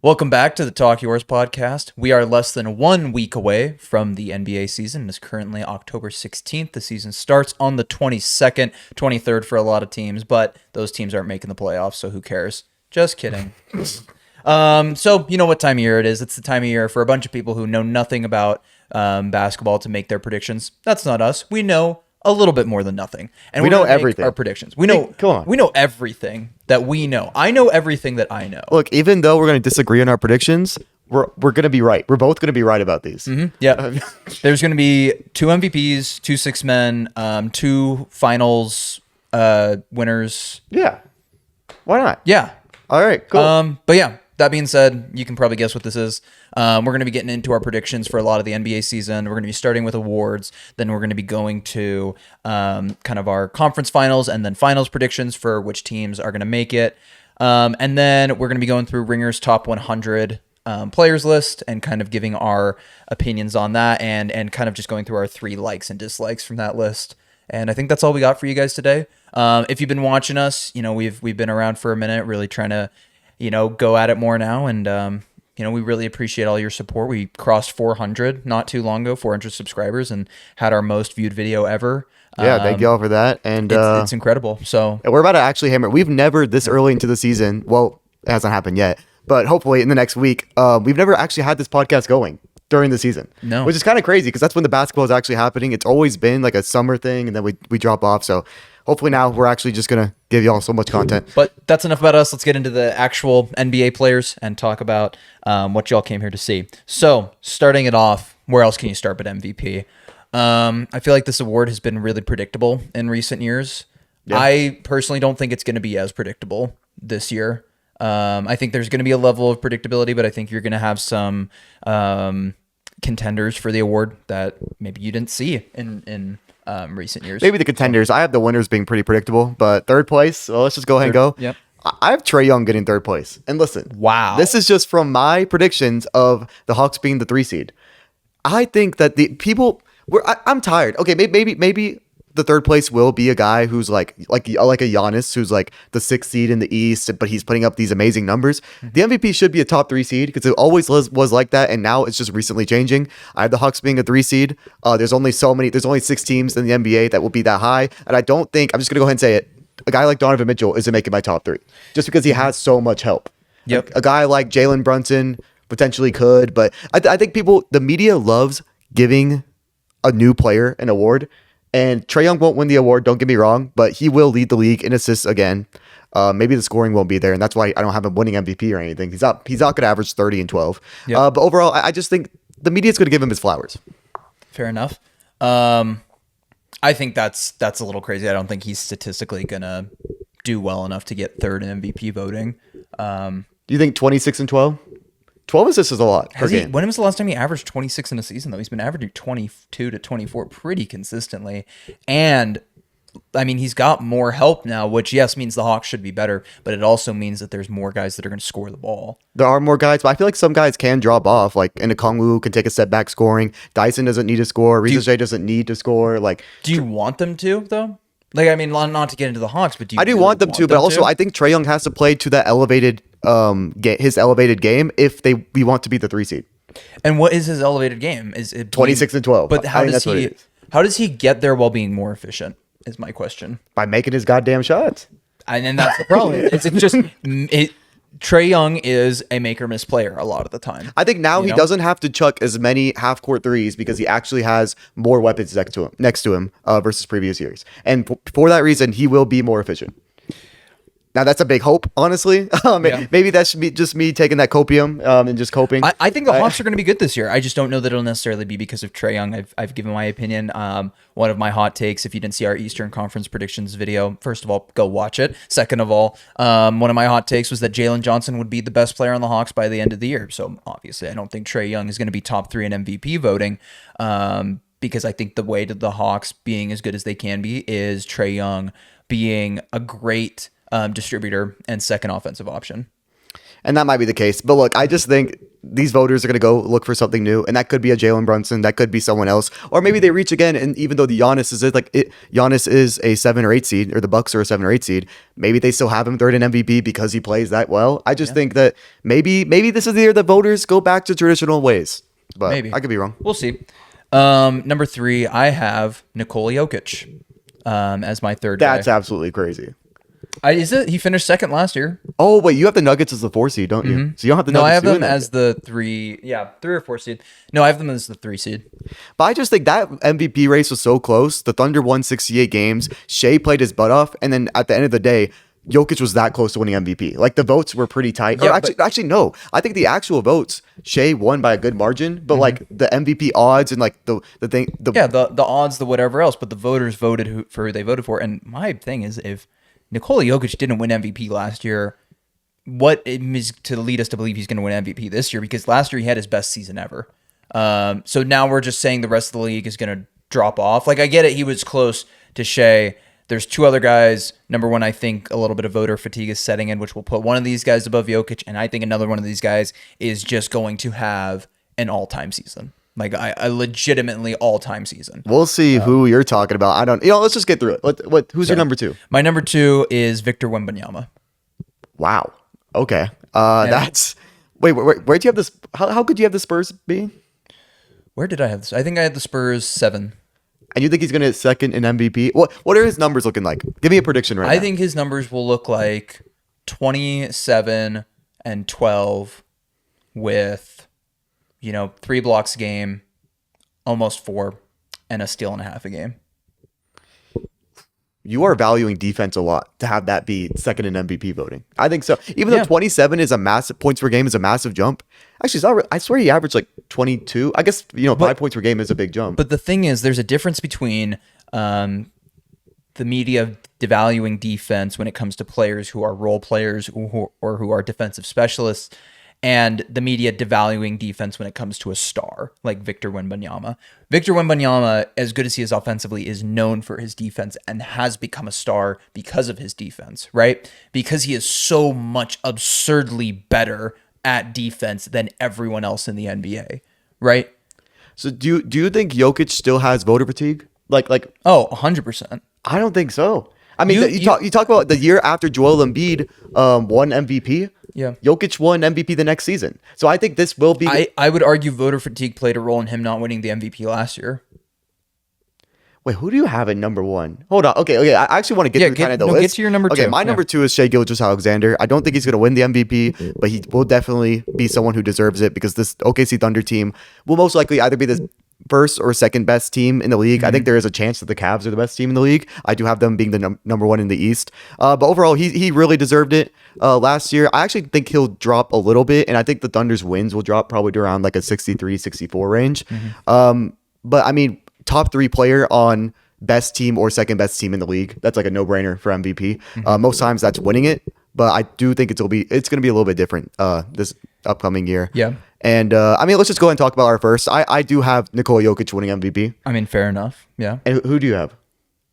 Welcome back to the Talk Yours podcast. We are less than 1 week away from the NBA season. It is currently October 16th. The season starts on the 22nd, 23rd for a lot of teams, but those teams aren't making the playoffs, so who cares? Just kidding. So you know what time of year it is. It's the time of year for a bunch of people who know nothing about basketball to make their predictions. That's not us. We know a little bit more than nothing, and We we're know gonna make everything. Our predictions. We know. Come on. We know everything that we know. I know everything that I know. Look, even though we're going to disagree on our predictions, we're going to be right. We're both going to be right about these. Yeah. There's going to be 2 MVPs, 2 six men, 2 finals winners. Yeah. Why not? Yeah. All right. Cool. But yeah, that being said, you can probably guess what this is. We're going to be getting into our predictions for a lot of the NBA season. We're going to be starting with awards. Then we're going to be going to kind of our conference finals and then finals predictions for which teams are going to make it. And then we're going to be going through Ringer's top 100 players list and kind of giving our opinions on that and kind of just going through our 3 likes and dislikes from that list. And I think that's all we got for you guys today. If you've been watching us, you know, we've been around for a minute, really trying to, you know, go at it more now. And, you know, we really appreciate all your support. We crossed 400 not too long ago, 400 subscribers, and had our most viewed video ever. Yeah, thank y'all for that. And It's incredible. So we're about to actually hammer. We've never this early into the season. Well, it hasn't happened yet, but hopefully in the next week, we've never actually had this podcast going during the season. No. Which is kind of crazy because that's when the basketball is actually happening. It's always been like a summer thing, and then we drop off. So hopefully now we're actually just gonna give y'all so much content. But that's enough about us. Let's get into the actual NBA players and talk about what y'all came here to see. So, starting it off, where else can you start but MVP? I feel like this award has been really predictable in recent years. Yeah. I personally don't think it's going to be as predictable this year. I think there's going to be a level of predictability, but I think you're going to have some contenders for the award that maybe you didn't see in recent years. Maybe the contenders. I have the winners being pretty predictable, but third place. Well, let's just go ahead and go. Yep. I have Trae Young getting third place. And listen, Wow. this is just from my predictions of the Hawks being the 3 seed. I think that the people I'm tired. Okay, maybe the third place will be a guy who's like a Giannis, who's like the 6th seed in the East, but he's putting up these amazing numbers. The MVP should be a top 3 seed because it always was like that, and now it's just recently changing. I have the Hawks being a 3 seed. There's only 6 teams in the NBA that will be that high, and I don't think I'm just gonna go ahead and say it. A guy like Donovan Mitchell isn't making my top 3 just because he has so much help. Yep. A guy like Jalen Brunson potentially could, but I think the media loves giving a new player an award. And Trae Young won't win the award, don't get me wrong, but he will lead the league in assists again. Maybe the scoring won't be there, and that's why I don't have him winning MVP or anything. He's not going to average 30 and 12. Yep. But overall, I just think the media's going to give him his flowers. Fair enough. I think that's a little crazy. I don't think he's statistically gonna do well enough to get third in MVP voting. Do you think 26 and 12? 12 assists is a lot per game. When was the last time he averaged 26 in a season, though? He's been averaging 22 to 24 pretty consistently. And, I mean, he's got more help now, which, yes, means the Hawks should be better, but it also means that there's more guys that are going to score the ball. There are more guys, but I feel like some guys can drop off. Like N'Kongwu can take a step back scoring. Dyson doesn't need to score. Reza J doesn't need to score. Like, Do you want them to, though? Like, I mean, not to get into the Hawks, but do you I do really want them to, but also I think Trae Young has to play to that elevated his elevated game if we want to beat the 3 seed. And what is his elevated game? Is it 26 and 12. But I think that's what it is. how does he get there while being more efficient? Is my question. By making his goddamn shots. And then that's the problem. it's just Trae Young is a make or miss player a lot of the time. I think now You he know? doesn't have to chuck as many half court threes because he actually has more weapons next to him versus previous years. And for that reason, he will be more efficient. Now that's a big hope, honestly. Maybe that should be just me taking that copium and just coping. I think the Hawks are going to be good this year. I just don't know that it'll necessarily be because of Trae Young. I've given my opinion. One of my hot takes, if you didn't see our Eastern Conference predictions video, first of all, go watch it. Second of all, one of my hot takes was that Jalen Johnson would be the best player on the Hawks by the end of the year. So obviously, I don't think Trae Young is going to be top 3 in MVP voting. Because I think the way to the Hawks being as good as they can be is Trae Young being a great distributor and second offensive option. And that might be the case. But look, I just think these voters are going to go look for something new, and that could be a Jalen Brunson, that could be someone else, or maybe they reach again. And even though the Giannis is Giannis is a 7 or 8 seed, or the Bucks are a 7 or 8 seed, maybe they still have him third in MVP because he plays that well. I just think that maybe this is the year that voters go back to traditional ways, but Maybe. I could be wrong. We'll see. Number 3, I have Nikola Jokic as my third That's guy. absolutely crazy. He finished second last year. Oh wait, you have the Nuggets as the 4 seed, don't you? So you don't have the No, Nuggets. I have doing them that. as the 3 or 4 seed. No, I have them as the 3 seed. But I just think that MVP race was so close. The Thunder won 68 games. Shea played his butt off, and then at the end of the day, Jokic was that close to winning MVP. Like the votes were pretty tight. Yeah, Actually, no. I think the actual votes, Shea won by a good margin. But like the MVP odds and like the thing, The odds, the whatever else, but the voters voted for who they voted for. And my thing is, if Nikola Jokic didn't win MVP last year, what is to lead us to believe he's going to win MVP this year? Because last year he had his best season ever. So now we're just saying the rest of the league is going to drop off. Like I get it, he was close to Shea. There's 2 other guys. Number 1, I think a little bit of voter fatigue is setting in, which will put one of these guys above Jokic, and I think another one of these guys is just going to have an all-time season. Like a legitimately all-time season. we'll see who you're talking about. I don't. Let's just get through it. Who's your number 2? My number 2 is Victor Wembanyama. Wow. Okay. That's. Wait. Where do you have this? How could you have the Spurs be? Where did I have this? I think I had the Spurs 7. And you think he's going to second in MVP? What are his numbers looking like? Give me a prediction right now. I think his numbers will look like 27 and 12 with, 3 blocks a game, almost 4, and a steal and a half a game. You are valuing defense a lot to have that be second in MVP voting. I think so. Even though 27 is a massive points per game is a massive jump. Actually, it's not, I swear he averaged like 22. I guess 5 points per game is a big jump. But the thing is, there's a difference between the media devaluing defense when it comes to players who are role players or who are defensive specialists, and the media devaluing defense when it comes to a star like Victor Wembanyama. Victor Wembanyama, as good as he is offensively, is known for his defense and has become a star because of his defense, right? Because he is so much absurdly better at defense than everyone else in the NBA, right? So do you think Jokic still has voter fatigue? Like 100%. I don't think so. I mean, You- you talk about the year after Joel Embiid won MVP. Yeah. Jokic won MVP the next season. So I think this will be. I would argue voter fatigue played a role in him not winning the MVP last year. Wait, who do you have at number 1? Hold on. Okay. I actually want to get through kind of the list. Get to your number 2. Okay, my number 2 is Shea Gilgeous-Alexander. I don't think he's going to win the MVP, but he will definitely be someone who deserves it because this OKC Thunder team will most likely either be the first or second best team in the league. I think there is a chance that the Cavs are the best team in the league. I do have them being the number 1 in the East. But overall, he really deserved it last year. I actually think he'll drop a little bit, and I think the Thunder's wins will drop probably to around like a 63, 64 range. But I mean, top 3 player on best team or second best team in the league. That's like a no-brainer for MVP. Most times that's winning it, but I do think it's going to be a little bit different this upcoming year. Yeah. And I mean, let's just go ahead and talk about our first. I do have Nikola Jokic winning MVP. I mean, fair enough. Yeah. And who do you have?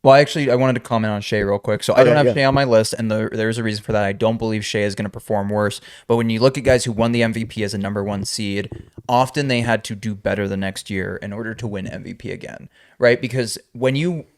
Well, actually, I wanted to comment on Shea real quick. So I Okay, don't have yeah. Shea on my list, and there's a reason for that. I don't believe Shea is going to perform worse. But when you look at guys who won the MVP as a number 1 seed, often they had to do better the next year in order to win MVP again, right? Because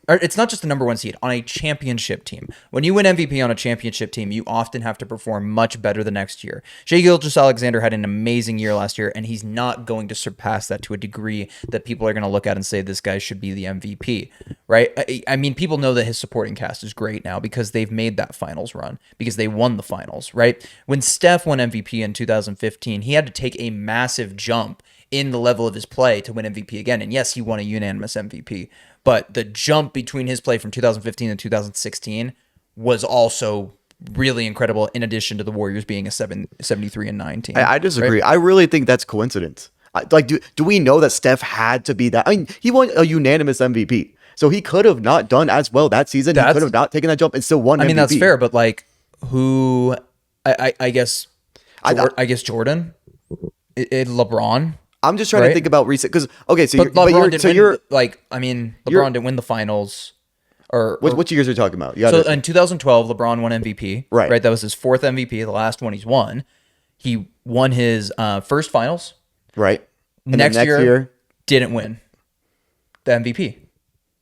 it's not just the number 1 seed on a championship team. When you win MVP on a championship team, you often have to perform much better the next year. Shea Gilgeous-Alexander had an amazing year last year, and he's not going to surpass that to a degree that people are going to look at and say this guy should be the MVP, right? I mean, people know that his supporting cast is great now because they've made that finals run, because they won the finals, right? When Steph won MVP in 2015, he had to take a massive jump in the level of his play to win MVP again. And yes, he won a unanimous MVP, but the jump between his play from 2015 and 2016 was also really incredible, in addition to the Warriors being a 73-9 team. I disagree. right? I really think that's coincidence. Do we know that Steph had to be that? I mean, he won a unanimous MVP. So he could have not done as well that season. He could have not taken that jump and still won MVP. I mean, that's fair, but like who, I guess, I guess Jordan, LeBron. I'm just trying to think about recent because so But LeBron didn't win, LeBron didn't win the finals. Or which years are you talking about? So in 2012, LeBron won MVP. Right. That was his 4th MVP, the last one he's won. He won his first finals. Right. And then Next year, didn't win the MVP.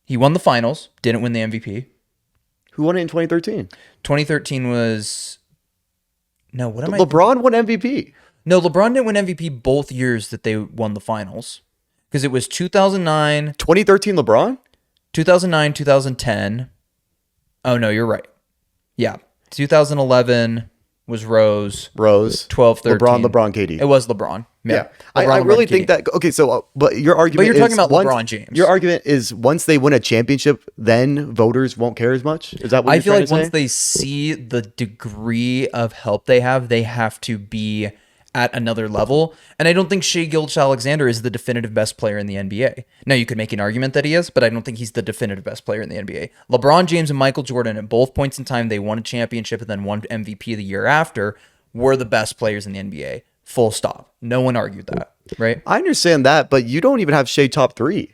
He won the finals, didn't win the MVP. who won it in 2013? 2013 was no. What am I? LeBron won MVP. No, LeBron didn't win MVP both years that they won the finals because it was 2009, 2013 LeBron? 2009, 2010. Oh no, you're right. Yeah, 2011 was Rose. Rose. 12, 13. LeBron, KD. It was LeBron. Yeah. LeBron, I really LeBron, think KD. that, okay, so, but your argument But you're talking is about once- LeBron James. Your argument is once they win a championship, then voters won't care as much? Is that what I you're feel trying like to say? once they see the degree of help they have to be at another level. And I don't think Shai Gilgeous-Alexander is the definitive best player in the NBA. Now, you could make an argument that he is, but I don't think he's the definitive best player in the NBA. LeBron James and Michael Jordan, at both points in time, they won a championship and then won MVP the year after, were the best players in the NBA. Full stop. No one argued that, right? I understand that, but you don't even have Shea top 3.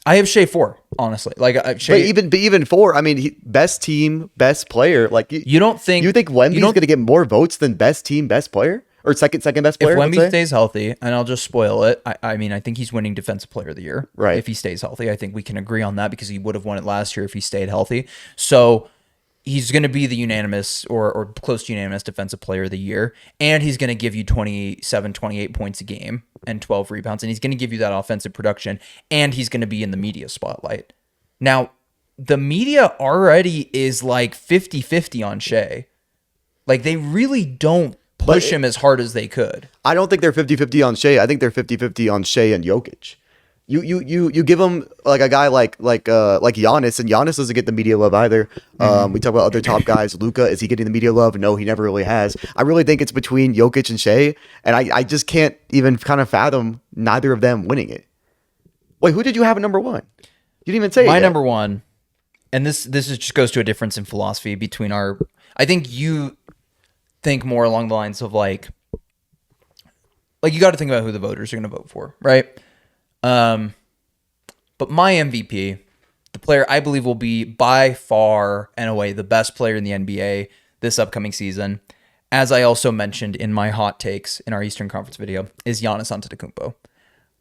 I have Shai 4, honestly. Like Shai, But even 4, I mean, best team, best player. Like you don't think Wemby's going to get more votes than best team, best player, or second best player? if let's Wemby say? stays healthy, and I'll just spoil it, I mean, I think he's winning Defensive Player of the Year. Right. If he stays healthy, I think we can agree on that because he would have won it last year if he stayed healthy. So he's going to be the unanimous or close to unanimous Defensive Player of the Year, and he's going to give you 27, 28 points a game and 12 rebounds, and he's going to give you that offensive production, and he's going to be in the media spotlight. Now, the media already is like 50-50 on Shai. Like, they really don't push him as hard as they could. I don't think they're 50-50 on Shea. I think they're 50-50 on Shea and Jokic. You give him like a guy like Giannis, and Giannis doesn't get the media love either. We talk about other top guys. Luka, is he getting the media love? No, he never really has. I really think it's between Jokic and Shea, and I just can't even kind of fathom neither of them winning it. Wait, who did you have at number 1? You didn't even say it My yet. number one, and this just goes to a difference in philosophy between our. I think you think more along the lines of like you got to think about who the voters are going to vote for, right? But my MVP, the player I believe will be by far and away the best player in the NBA this upcoming season, as I also mentioned in my hot takes in our Eastern Conference video, is Giannis Antetokounmpo.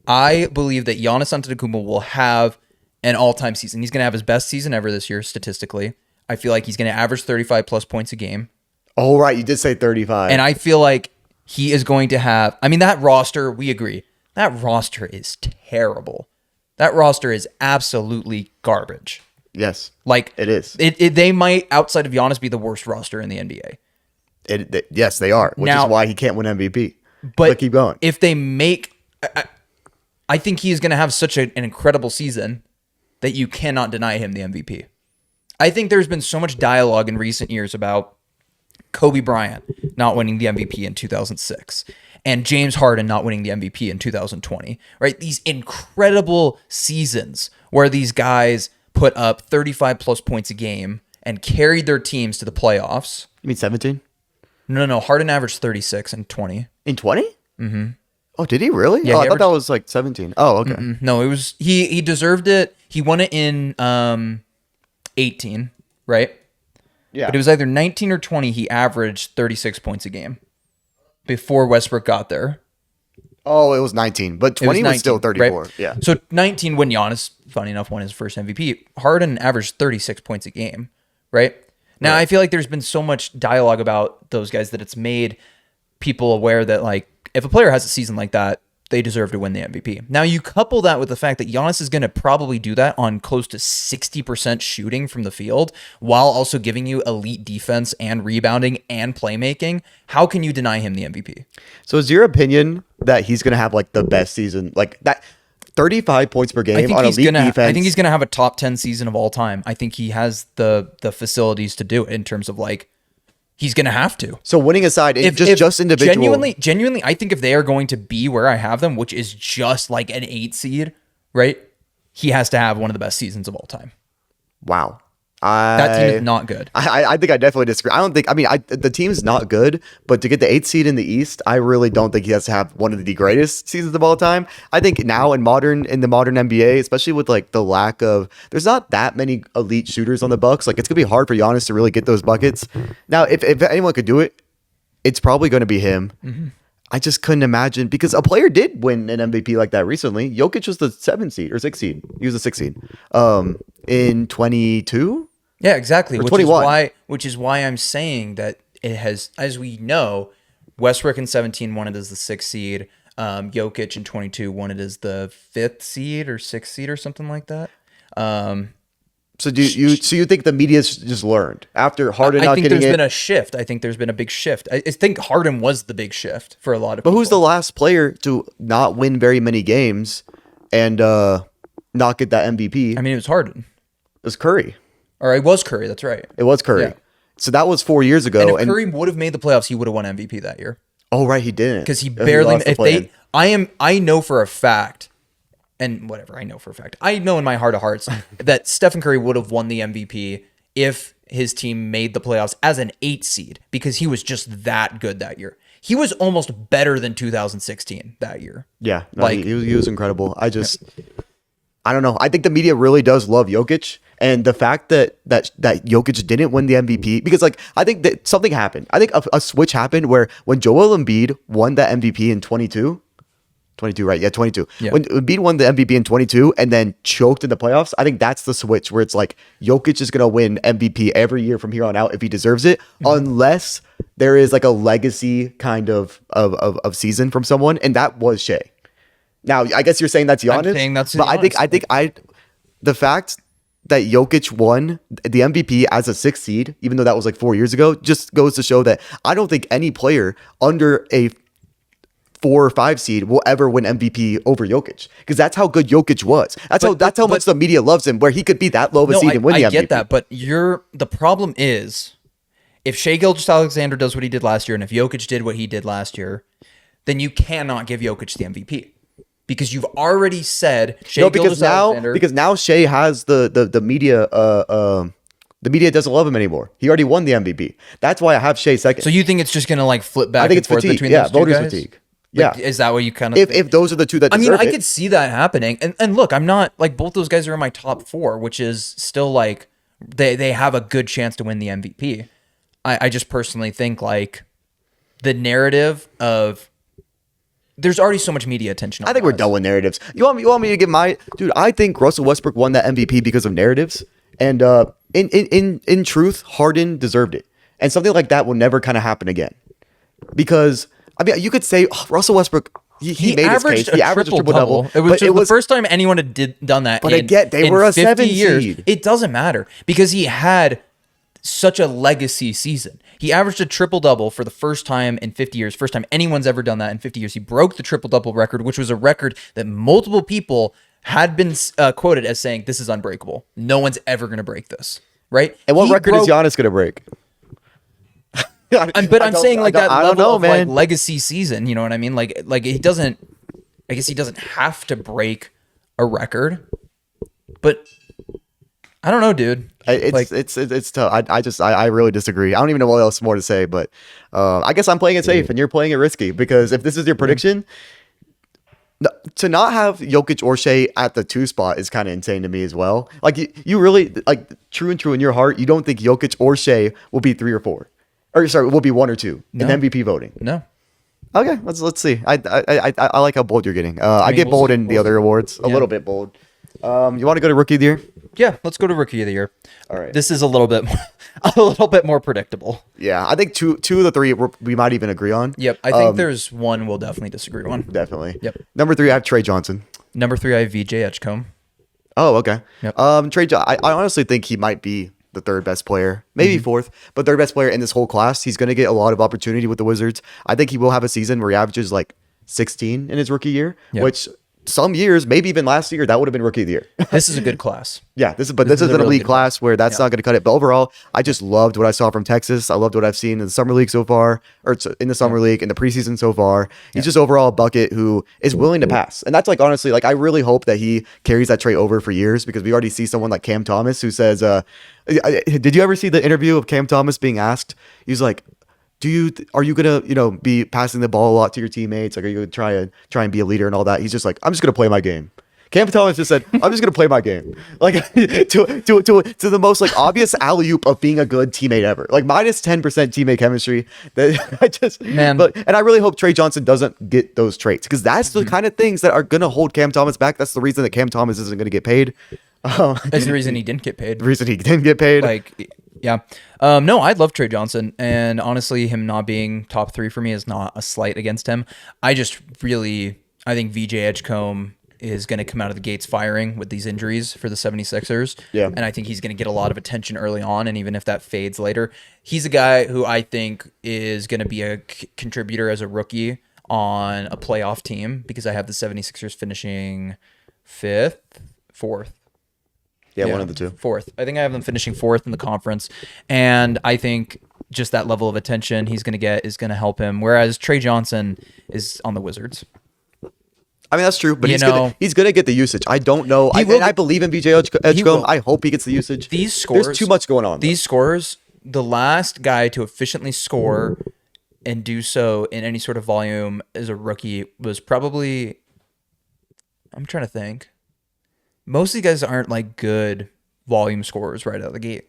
I believe that Giannis Antetokounmpo will have an all-time season. He's going to have his best season ever this year, statistically. I feel like he's going to average 35 plus points a game. Oh, right. You did say 35. And I feel like he is going to have, I mean, that roster, we agree, that roster is terrible. That roster is absolutely garbage. yes, Like, it is. They might, outside of Giannis, be the worst roster in the NBA. Yes, they are, which Now- is why he can't win MVP. But keep going. If they make, I think he is going to have such an incredible season that you cannot deny him the MVP. I think there's been so much dialogue in recent years about Kobe Bryant not winning the MVP in 2006 and James Harden not winning the MVP in 2020, right? These incredible seasons where these guys put up 35 plus points a game and carried their teams to the playoffs. You mean 17? No. Harden averaged 36 and 20. In 20? Mm-hmm. Oh, did he really? Yeah, oh, he I thought that was like 17. Oh, okay. No, it was he deserved it. He won it in 18, right? Yeah. But it was either 19 or 20. He averaged 36 points a game before Westbrook got there. Oh, it was 19, but 20 was, 19, still 34. right? Yeah. So 19 when Giannis, funny enough, won his first MVP. Harden averaged 36 points a game, right? Now, I feel like there's been so much dialogue about those guys that it's made people aware that, like, if a player has a season like that, they deserve to win the MVP. Now, you couple that with the fact that Giannis is going to probably do that on close to 60% shooting from the field while also giving you elite defense and rebounding and playmaking. How can you deny him the MVP? So is your opinion that he's going to have like the best season, like that 35 points per game on elite defense? I think he's gonna have a top 10 season of all time. I think he has the facilities to do it in terms of like he's gonna have to. So winning aside, just individual. Genuinely, I think if they are going to be where I have them, which is just like an 8 seed, right? He has to have one of the best seasons of all time. Wow. That team is not good. I think I definitely disagree. I don't think. I mean, the team's not good, but to get the 8th seed in the East, I really don't think he has to have one of the greatest seasons of all time. I think now in the modern NBA, especially with like the lack of, there's not that many elite shooters on the Bucks. Like it's gonna be hard for Giannis to really get those buckets. Now, if anyone could do it, it's probably going to be him. I just couldn't imagine because a player did win an MVP like that recently. Jokic was the 7th seed or 6th seed. He was the 6th seed. In 22. Yeah, exactly. Which is 21. why I'm saying that it has, as we know, Westbrook in 17 won it as the 6th seed. Jokic in 22 won it as the 5th seed or 6th seed or something like that. So you think the media's just learned after Harden I not think getting there's it? been a shift. I think there's been a big shift. I think Harden was the big shift for a lot of But people. who's the last player to not win very many games and not get that MVP? I mean, it was Harden. It was Curry. Or it was Curry. That's right. It was Curry. Yeah. So that was 4 years ago. And if Curry would have made the playoffs, he would have won MVP that year. Oh right, he didn't Because he barely. lost the If play-in. I know for a fact, and whatever, I know for a fact, I know in my heart of hearts that Stephen Curry would have won the MVP if his team made the playoffs as an 8 seed because he was just that good that year. He was almost better than 2016 that year. Yeah, no, Like- he was incredible. I don't know. I think the media really does love Jokic, and the fact that Jokic didn't win the MVP because I think that something happened. I think a switch happened where when Joel Embiid won that MVP in 22, right? Yeah, 22. Yeah. When Embiid won the MVP in 22 and then choked in the playoffs, I think that's the switch where it's like Jokic is gonna win MVP every year from here on out if he deserves it, unless there is like a legacy kind of season from someone, and that was Shea. Now, I guess you're saying that's Giannis, saying that's but Giannis. the fact that Jokic won the MVP as a 6th seed, even though that was like 4 years ago, just goes to show that I don't think any player under a 4 or 5 seed will ever win MVP over Jokic because that's how good Jokic was. That's how much the media loves him, where he could be that low of a seed and win the I MVP. get that, but the problem is if Shea Gilgeous-Alexander does what he did last year, and if Jokic did what he did last year, then you cannot give Jokic the MVP. Because you've already said Shea No, because Gilgeous-Alexander. now Shea has the media. The media doesn't love him anymore. He already won the MVP. That's why I have Shea second. So you think it's just gonna like flip back I think and it's forth fatigue. between Yeah, those two voters guys? fatigue. Like, Yeah. is that what you kind of? if those are the two that I mean, deserve I it. could see that happening. And look, I'm not like both those guys are in my top 4, which is still like they have a good chance to win the MVP. I just personally think like the narrative of there's already so much media attention. I think we're done with narratives. You want me to give my dude? I think Russell Westbrook won that MVP because of narratives, and in truth, Harden deserved it, and something like that will never kind of happen again. Because I mean, you could say Russell Westbrook. He made his case. He averaged a triple double. It was the first time anyone had done that. But in, again, they in were a 50 7 years. seed. It doesn't matter because he had such a legacy season. He averaged a triple double for the first time in 50 years. First time anyone's ever done that in 50 years. He broke the triple double record, which was a record that multiple people had been quoted as saying, "This is unbreakable. No one's ever going to break this." Right? And what He record is broke- Giannis going to break? But I'm saying like that I level don't know, of man. like legacy season. You know what I mean? Like he doesn't. I guess he doesn't have to break a record, but I don't know, dude. It's tough. I really disagree. I don't even know what else more to say, but I guess I'm playing it safe and you're playing it risky because if this is your prediction, to not have Jokic or Shea at the 2 spot is kind of insane to me as well. Like you really like true in your heart, you don't think Jokic or Shea will be 3 or 4, or sorry, will be 1 or 2 in MVP voting. No. Okay, let's see. I like how bold you're getting. I get we'll bold see. in the other awards, a little bit bold. You want to go to Rookie of the Year? Yeah, let's go to Rookie of the Year. All right. This is a little bit more predictable. Yeah, I think two of the 3 we might even agree on. Yep, I think there's one we'll definitely disagree on. Definitely. Yep. Number 3, I have Trey Johnson. Number 3, I have VJ Edgecombe. Oh, okay. Yep. I honestly think he might be the 3rd best player, maybe 4th, but 3rd best player in this whole class. He's going to get a lot of opportunity with the Wizards. I think he will have a season where he averages like 16 in his rookie year, Yep. which some years, maybe even last year, that would have been Rookie of the Year. This is a good class. Yeah, this is This is an a really elite good class where that's not going to cut it. But overall, I just loved what I saw from Texas. I loved what I've seen in the summer league so far, or in the summer league in the preseason so far. He's just overall a bucket who is willing to pass, and that's like honestly, like I really hope that he carries that trait over for years because we already see someone like Cam Thomas who says, "Did you ever see the interview of Cam Thomas being asked? He's like." Are you gonna be passing the ball a lot to your teammates? Like, are you gonna try and be a leader and all that? He's just like, I'm just gonna play my game. Cam Thomas just said, "I'm just gonna play my game." Like to the most like obvious alley oop of being a good teammate ever. Like minus 10% teammate chemistry. That I just Man. and I really hope Trey Johnson doesn't get those traits because that's the kind of things that are gonna hold Cam Thomas back. That's the reason that Cam Thomas isn't gonna get paid. That's the reason he didn't get paid. The reason he didn't get paid. Like, yeah. No, I love Trey Johnson, and honestly, him not being top 3 for me is not a slight against him. I think VJ Edgecombe is going to come out of the gates firing with these injuries for the 76ers. Yeah. And I think he's going to get a lot of attention early on, and even if that fades later, he's a guy who I think is going to be a contributor as a rookie on a playoff team, because I have the 76ers finishing 4th. Yeah, one of the two. 4th. I think I have them finishing 4th in the conference. And I think just that level of attention he's going to get is going to help him. Whereas Trey Johnson is on the Wizards. I mean, that's true, but You he's gonna get the usage. I don't know. I believe in VJ Edgecombe. I hope he gets the usage. These scores, there's too much going on. These scores, the last guy to efficiently score and do so in any sort of volume as a rookie was probably, I'm trying to think. Most of these guys aren't like good volume scorers right out of the gate,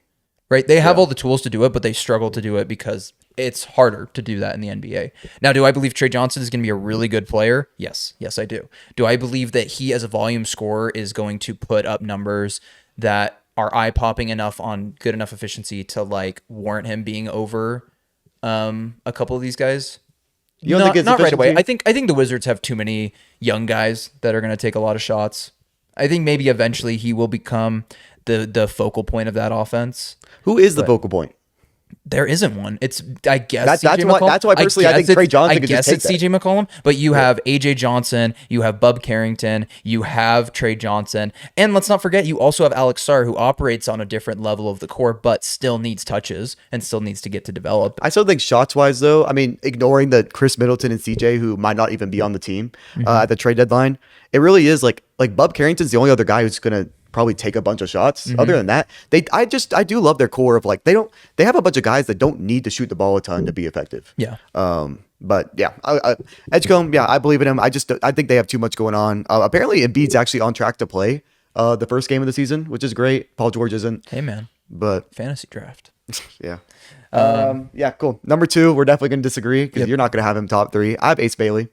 right? They have all the tools to do it, but they struggle to do it because it's harder to do that in the NBA. Now, do I believe Trey Johnson is going to be a really good player? Yes. Yes, I do. Do I believe that he as a volume scorer is going to put up numbers that are eye-popping enough on good enough efficiency to like warrant him being over a couple of these guys? You don't think it's not right away. efficiency? I think the Wizards have too many young guys that are going to take a lot of shots. I think maybe eventually he will become the focal point of that offense. Who is the focal point? There isn't one. It's, I guess, That's CJ why- McCollum. that's why personally I think Trey Johnson could just guess take it's that. CJ McCollum, but you have AJ Johnson, you have Bub Carrington, you have Trey Johnson, and let's not forget you also have Alex Sarr, who operates on a different level of the court, but still needs touches and still needs to get to develop. I still think shots wise though, I mean, ignoring the Chris Middleton and CJ who might not even be on the team at the trade deadline, it really is like Bub Carrington's the only other guy who's gonna probably take a bunch of shots. Other than that, I do love their core of like they have a bunch of guys that don't need to shoot the ball a ton to be effective. Yeah. But yeah, Edgecombe, yeah, I believe in him. I think they have too much going on. Apparently Embiid's actually on track to play the first game of the season, which is great. Paul George isn't. Hey man, But fantasy draft. yeah. Yeah, cool. Number 2, we're definitely going to disagree because you're not going to have him top 3. I have Ace Bailey.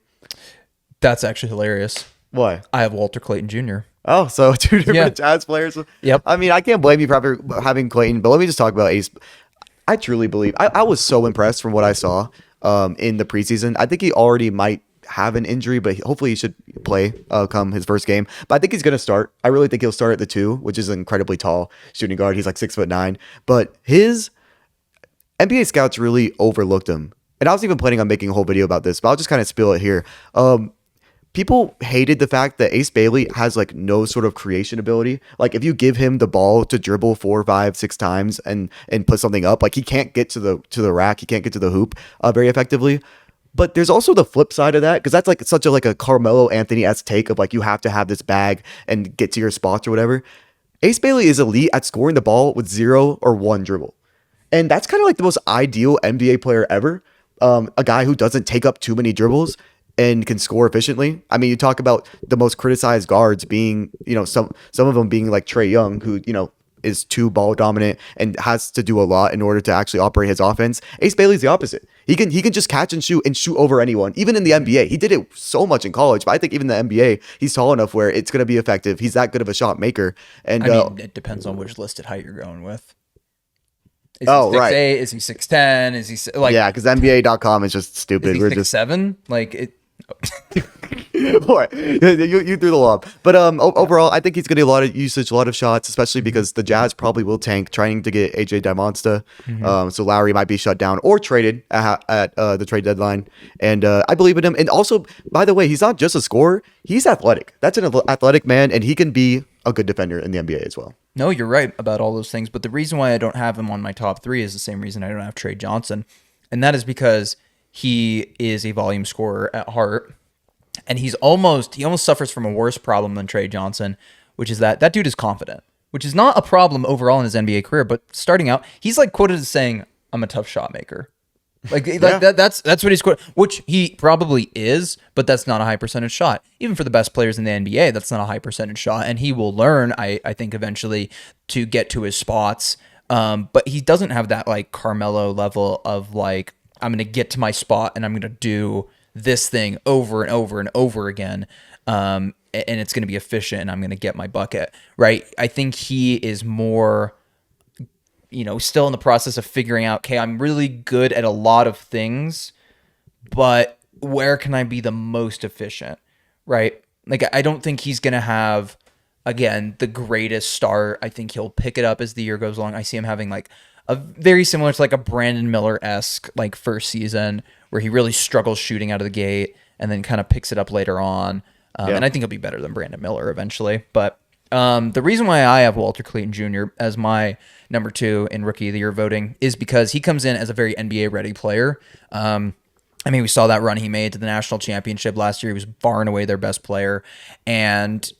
That's actually hilarious. Why? I have Walter Clayton Jr. Oh, so 2 different Yeah. Jazz players. Yep. I mean, I can't blame you for having Clayton, but let me just talk about Ace. I truly believe I was so impressed from what I saw in the preseason. I think he already might have an injury, but hopefully he should play come his first game. But I think he's going to start. I really think he'll start at the 2, which is an incredibly tall shooting guard. He's like 6'9", but his NBA scouts really overlooked him. And I was even planning on making a whole video about this, but I'll just kind of spill it here. People hated the fact that Ace Bailey has like no sort of creation ability. Like if you give him the ball to dribble 4, 5, 6 times and put something up, like he can't get to the rack, he can't get to the hoop very effectively. But there's also the flip side of that, because that's like such a Carmelo Anthony-esque take of like you have to have this bag and get to your spots or whatever. Ace Bailey is elite at scoring the ball with 0 or 1 dribble. And that's kind of like the most ideal NBA player ever. A guy who doesn't take up too many dribbles and can score efficiently. I mean, you talk about the most criticized guards being, some of them being like Trae Young, who, is too ball dominant and has to do a lot in order to actually operate his offense. Ace Bailey's the opposite. He can just catch and shoot over anyone. Even in the NBA, he did it so much in college, but I think even the NBA, he's tall enough where it's going to be effective. He's that good of a shot maker. And I mean, it depends on which listed height you're going with. Is he Oh, 6'8"? right. Is he 6'10"? Is he like? yeah, because NBA.com is just stupid. Is he We're 6'7"? Like it. Boy, you threw the lob. But overall, I think he's going to get a lot of usage, a lot of shots, especially because the Jazz probably will tank trying to get AJ Dimonsta. So Lowry might be shut down or traded at the trade deadline. And I believe in him. And also, by the way, he's not just a scorer. He's athletic. That's an athletic man, and he can be a good defender in the NBA as well. No, you're right about all those things. But the reason why I don't have him on my top 3 is the same reason I don't have Trey Johnson. And that is because he is a volume scorer at heart. And he almost suffers from a worse problem than Trey Johnson, which is that dude is confident, which is not a problem overall in his NBA career. But starting out, he's like quoted as saying, "I'm a tough shot maker." Like Yeah. that's what he scored, which he probably is, but that's not a high percentage shot. Even for the best players in the NBA, that's not a high percentage shot, and he will learn, I think, eventually to get to his spots. But he doesn't have that like Carmelo level of like, I'm gonna get to my spot and I'm gonna do this thing over and over and over again. And it's gonna be efficient and I'm gonna get my bucket, right? I think he is more, still in the process of figuring out, okay, I'm really good at a lot of things, but where can I be the most efficient, right? Like, I don't think he's going to have, again, the greatest start. I think he'll pick it up as the year goes along. I see him having like a very similar to like a Brandon Miller-esque like first season where he really struggles shooting out of the gate and then kind of picks it up later on. And I think he'll be better than Brandon Miller eventually. But the reason why I have Walter Clayton Jr. as my number 2 in Rookie of the Year voting is because he comes in as a very NBA-ready player. We saw that run he made to the national championship last year. He was far and away their best player. And,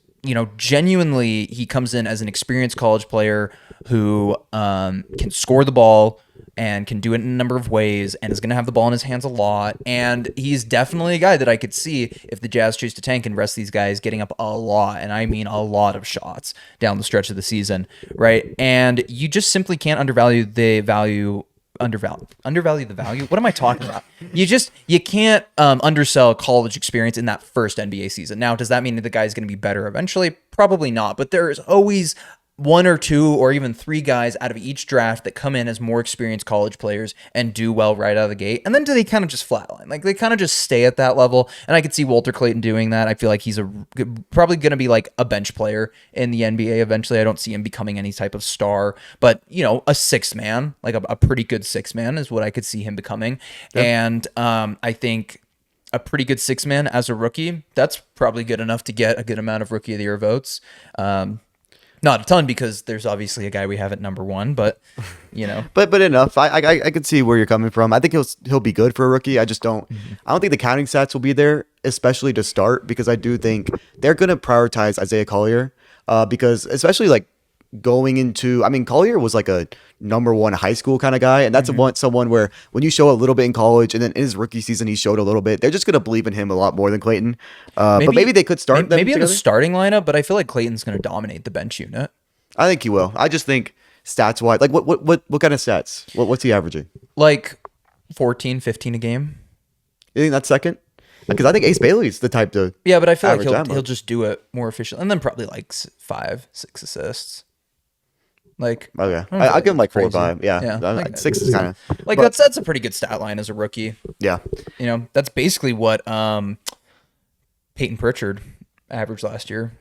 genuinely, he comes in as an experienced college player who can score the ball and can do it in a number of ways and is going to have the ball in his hands a lot. And he's definitely a guy that I could see, if the Jazz choose to tank and rest these guys, getting up a lot, and I mean a lot of shots down the stretch of the season, right? And you just simply can't undervalue the value. Undervalue the value. What am I talking about? You can't undersell college experience in that first NBA season. Now, does that mean that the guy's going to be better eventually? Probably not. But there is always 1 or 2 or even 3 guys out of each draft that come in as more experienced college players and do well right out of the gate. And then do they kind of just flatline? Like, they kind of just stay at that level. And I could see Walter Clayton doing that. I feel like he's probably going to be like a bench player in the NBA eventually. I don't see him becoming any type of star, but a sixth man, like a pretty good sixth man is what I could see him becoming. Yeah. And I think a pretty good sixth man as a rookie, that's probably good enough to get a good amount of Rookie of the Year votes. Not a ton, because there's obviously a guy we have at number 1, but but enough. I could see where you're coming from. I think he'll be good for a rookie. I just don't. I don't think the counting stats will be there, especially to start, because I do think they're going to prioritize Isaiah Collier, because especially like going into, Collier was like a number 1 high school kind of guy, and that's someone where when you show a little bit in college and then in his rookie season he showed a little bit, they're just going to believe in him a lot more than Clayton. But maybe they could start them maybe in together. the starting lineup, but I feel like Clayton's going to dominate the bench unit. I think he will. I just think stats wise, like what kind of stats? What's he averaging? Like 14, 15 a game. You think that's second? Because I think Ace Bailey's the type to. Yeah, but I feel like he'll just do it more efficiently, and then probably like 5, 6 assists. Like, okay, I'll give him like 4 or 5. Yeah, like, 6 is kind of like, that's a pretty good stat line as a rookie. Yeah, that's basically what Peyton Pritchard averaged last year.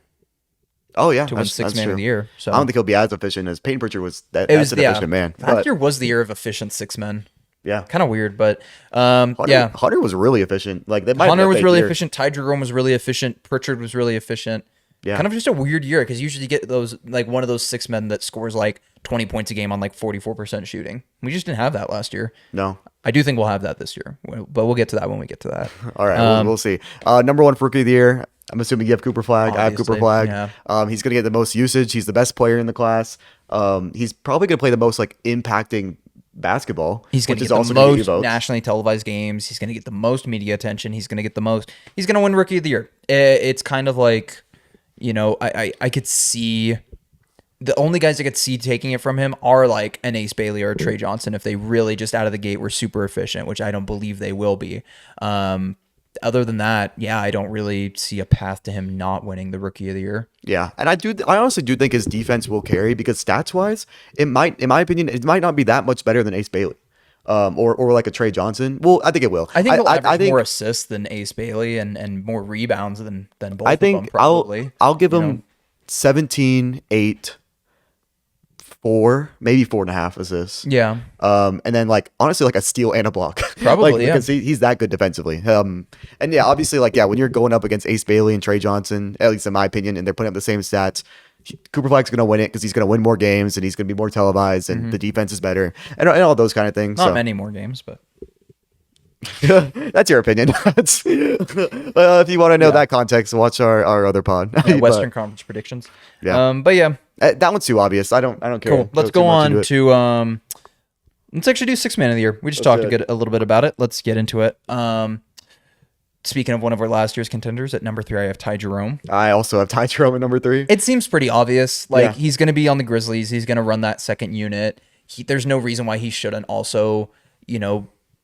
Oh yeah, to win Sixth Man of the Year. So I don't think he'll be as efficient as Peyton Pritchard was. That's an efficient man. Last year was the year of efficient 6 men. Yeah, kind of weird, but Hunter was really efficient. Like Hunter was really efficient. Ty Jerome was really efficient. Pritchard was really efficient. Yeah. Kind of just a weird year, because usually you get those, like one of those 6 men that scores like 20 points a game on like 44% shooting. We just didn't have that last year. No. I do think we'll have that this year, but we'll get to that when we get to that. All right, we'll see. Number 1 for Rookie of the Year, I'm assuming you have Cooper Flag. Obviously, I have Cooper Flag. Yeah. He's going to get the most usage. He's the best player in the class. He's probably going to play the most like impacting basketball. He's going to get the most nationally televised games. He's going to get the most media attention. He's going to win Rookie of the Year. It's kind of like, I could see the only guys I could see taking it from him are like an Ace Bailey or a Trey Johnson, if they really just out of the gate were super efficient, which I don't believe they will be. Other than that, I don't really see a path to him not winning the Rookie of the Year. Yeah, and I honestly do think his defense will carry, because stats wise, in my opinion, it might not be that much better than Ace Bailey. Or like a Trey Johnson. Well, I think it will. I think he'll average more assists than Ace Bailey and more rebounds than both of them, probably. I'll give him 17, 8, 4, maybe 4.5 assists. Yeah. And then like honestly like a steal and a block. Probably, because he's that good defensively. And yeah, obviously like when you're going up against Ace Bailey and Trey Johnson, at least in my opinion, and they're putting up the same stats, Cooper Flag's going to win it because he's going to win more games and he's going to be more televised and the defense is better and all those kind of things. Not many more games, but that's your opinion. If you want to know that context, watch our other pod. Western Conference predictions. Yeah. But yeah, that one's too obvious. I don't care. Cool. Let's go on to Let's actually do six man of the year. We just talked a little bit about it. Let's get into it. Speaking of one of our last year's contenders, at number 3, I have Ty Jerome. I also have Ty Jerome at number 3. It seems pretty obvious. Like, Yeah. he's going to be on the Grizzlies. He's going to run that second unit. There's no reason why he shouldn't also,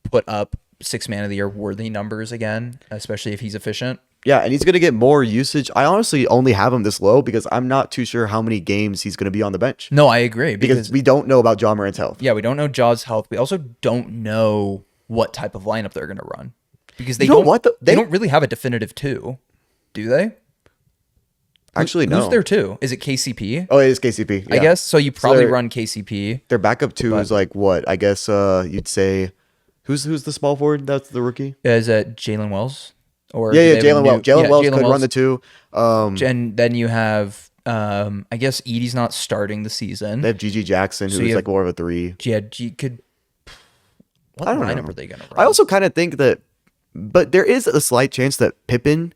put up six man of the year worthy numbers again, especially if he's efficient. Yeah, and he's going to get more usage. I honestly only have him this low because I'm not too sure how many games he's going to be on the bench. No, I agree. Because we don't know about John Morant's health. Yeah, we don't know Jaw's health. We also don't know what type of lineup they're going to run. Because they You know what, though? they don't really have a definitive 2, do they? Actually, no. Who's their 2? Is it KCP? Oh, it is KCP. I yeah. guess. So you probably they're- run KCP. Their backup 2 is like what? I guess you'd say who's the small forward? That's the rookie. Is it Jalen Wells? Or Yeah, do yeah, they have a Jalen new- Wells. Jalen yeah, Wells could run the 2. And then you have, I guess Edie's not starting the season. They have GG Jackson, So who's you like have- more of a 3. Yeah, G could. What I don't lineup know. are they going to run? I also kind of think that, but there is a slight chance that Pippen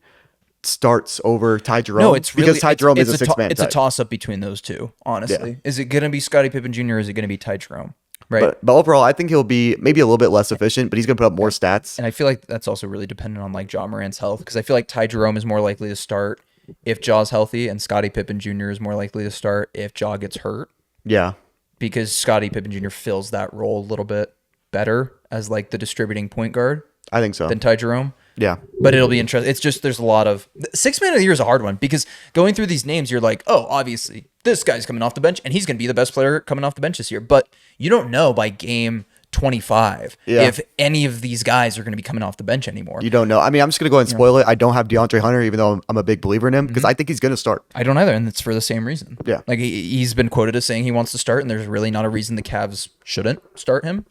starts over Ty Jerome. No, it's really, because Ty Jerome is a 6-man. It's a toss up between those two, honestly. Yeah. Is it going to be Scottie Pippen Jr. or is it going to be Ty Jerome? Right. But overall, I think he'll be maybe a little bit less efficient, but he's going to put up more stats. And I feel like that's also really dependent on like John Morant's health, because I feel like Ty Jerome is more likely to start if Jaw's healthy, and Scottie Pippen Jr. is more likely to start if Jaw gets hurt, Yeah. because Scottie Pippen Jr. fills that role a little bit better as like the distributing point guard I think so. than Ty Jerome. Yeah. But it'll be interesting. It's just there's a lot of six man of the year is a hard one, because going through these names, you're like, oh, obviously this guy's coming off the bench and he's going to be the best player coming off the bench this year. But you don't know by game 25 Yeah. if any of these guys are going to be coming off the bench anymore. You don't know. I mean, I'm just going to go ahead and spoil it. I don't have DeAndre Hunter, even though I'm a big believer in him, because I think he's going to start. I don't either, and it's for the same reason. Yeah. Like he's been quoted as saying he wants to start, and there's really not a reason the Cavs shouldn't start him.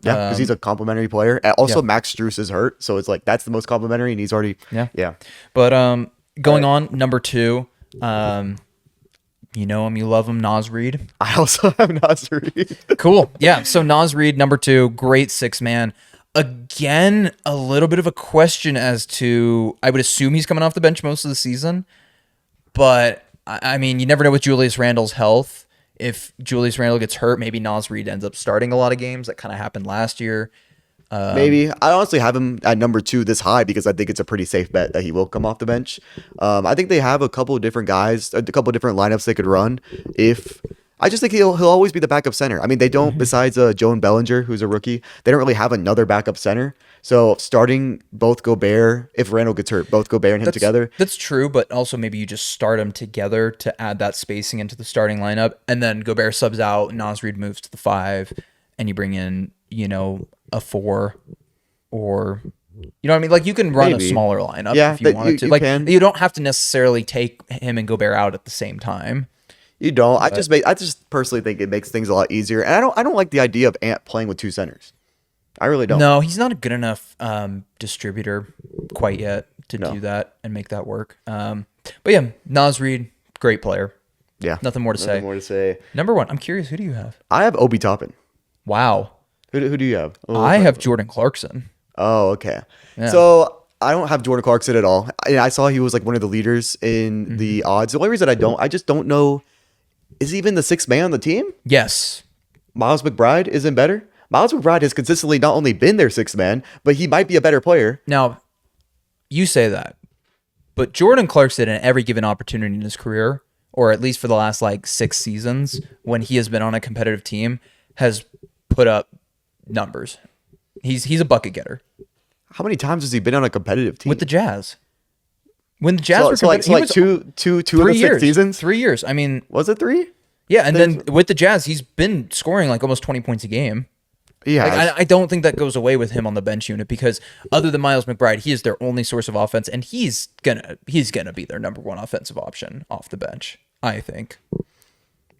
Yeah, because he's a complimentary player. And also, yeah. Max Strus is hurt, so it's like that's the most complimentary, and he's already yeah. But going on, number 2, you know him, you love him, Naz Reid. I also have Nasri. Cool. Yeah. So Naz Reid, number 2, great 6-man. Again, a little bit of a question as to, I would assume he's coming off the bench most of the season, but I mean, you never know with Julius Randle's health. If Julius Randle gets hurt, maybe Naz Reid ends up starting a lot of games. That kind of happened last year. Maybe I honestly have him at number 2 this high because I think it's a pretty safe bet that he will come off the bench. I think they have a couple of different guys, a couple of different lineups they could run. If I just think he'll always be the backup center. I mean, they don't besides Joan Bellinger, who's a rookie. They don't really have another backup center. So starting both Gobert, if Randle gets hurt, both Gobert and him together. That's true, but also maybe you just start them together to add that spacing into the starting lineup, and then Gobert subs out, Naz Reid moves to the 5, and you bring in, a 4, or you know what I mean? Like you can run Maybe. a smaller lineup Yeah, if you that wanted to. you Like can. you don't have to necessarily take him and Gobert out at the same time. You don't. I just personally think it makes things a lot easier, and I don't like the idea of Ant playing with 2 centers. I really don't. No, he's not a good enough distributor quite yet to No. do that and make that work. But yeah, Naz Reid, great player. Yeah. Nothing more to say. Nothing more to say. Number 1, I'm curious, who do you have? I have Obi Toppin. Wow. Who do you have? I have Jordan Clarkson. Oh, okay. Yeah. So I don't have Jordan Clarkson at all. I saw he was like one of the leaders in the odds. The only reason I just don't know, is he even the 6th man on the team? Yes. Miles McBride isn't better. Miles McBride has consistently not only been their 6th man, but he might be a better player. Now, you say that, but Jordan Clarkson in every given opportunity in his career, or at least for the last like 6 seasons, when he has been on a competitive team, has put up numbers. He's a bucket getter How many times has he been on a competitive team? with the Jazz. When the Jazz were so like competitive, two of 3 the 6 years. seasons? 3 years. I mean, Was it 3? yeah, and then with the Jazz, he's been scoring like almost 20 points a game. Yeah. Like, I don't think that goes away with him on the bench unit, because other than Miles McBride, he is their only source of offense, and he's gonna be their number 1 offensive option off the bench, I think.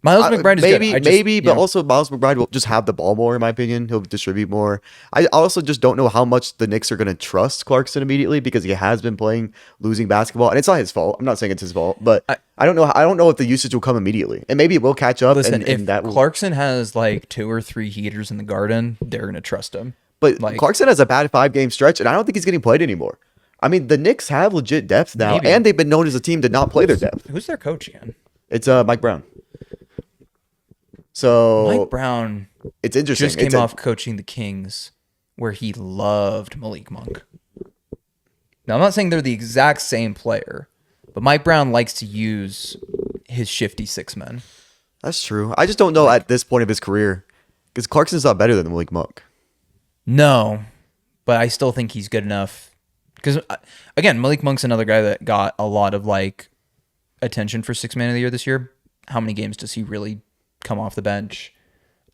Miles McBride is maybe, good. but also Miles McBride will just have the ball more, in my opinion. He'll distribute more. I also just don't know how much the Knicks are going to trust Clarkson immediately, because he has been playing losing basketball, and it's not his fault. I'm not saying it's his fault, but I don't know. I don't know if the usage will come immediately, and maybe it will catch up. Listen, and if that will, Clarkson has like 2 or 3 heaters in the Garden, they're gonna trust him. but like- Clarkson has a bad 5-game stretch, and I don't think he's getting played anymore. I mean, the Knicks have legit depth now, Maybe. and they've been known as a team to not play their depth. Who's their coach again? It's Mike Brown. So Mike Brown it's interesting. Just came off coaching the Kings, where he loved Malik Monk. Now, I'm not saying they're the exact same player, but Mike Brown likes to use his shifty six men. That's true. I just don't know at this point of his career because Clarkson's not better than Malik Monk. No, but I still think he's good enough. Because, again, Malik Monk's another guy that got a lot of, like, attention for Six Man of the Year this year. How many games does he really come off the bench?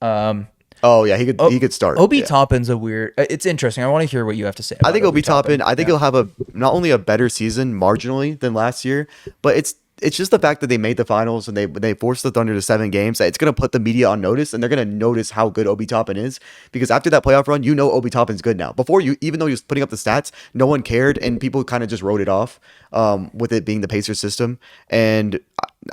Oh yeah, he could start. Obi Yeah. Toppin's a weird. It's interesting. I want to hear what you have to say. I think Obi Toppin. I think Yeah. he'll have a not only a better season marginally than last year, but it's just the fact that they made the finals and they forced the Thunder to 7 games. It's gonna put the media on notice, and they're gonna notice how good Obi Toppin is because after that playoff run, Obi Toppin's good now. Before even though he was putting up the stats, no one cared, and people kind of just wrote it off with it being the Pacers system. And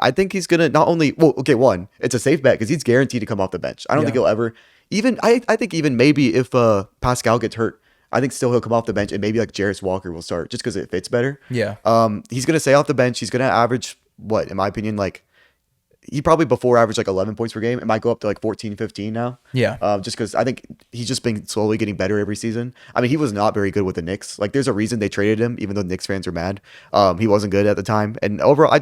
I think he's gonna not only one, it's a safe bet because he's guaranteed to come off the bench. I don't think he'll ever. Even I think even maybe if Pascal gets hurt, I think still he'll come off the bench and maybe like Jarris Walker will start just because it fits better. Yeah. He's gonna stay off the bench. He's gonna average what, in my opinion, like he probably before averaged like 11 points per game. It might go up to like 14, 15 now. Yeah. Just because I think he's just been slowly getting better every season. I mean, he was not very good with the Knicks. Like, there's a reason they traded him, even though the Knicks fans are mad. He wasn't good at the time. And overall,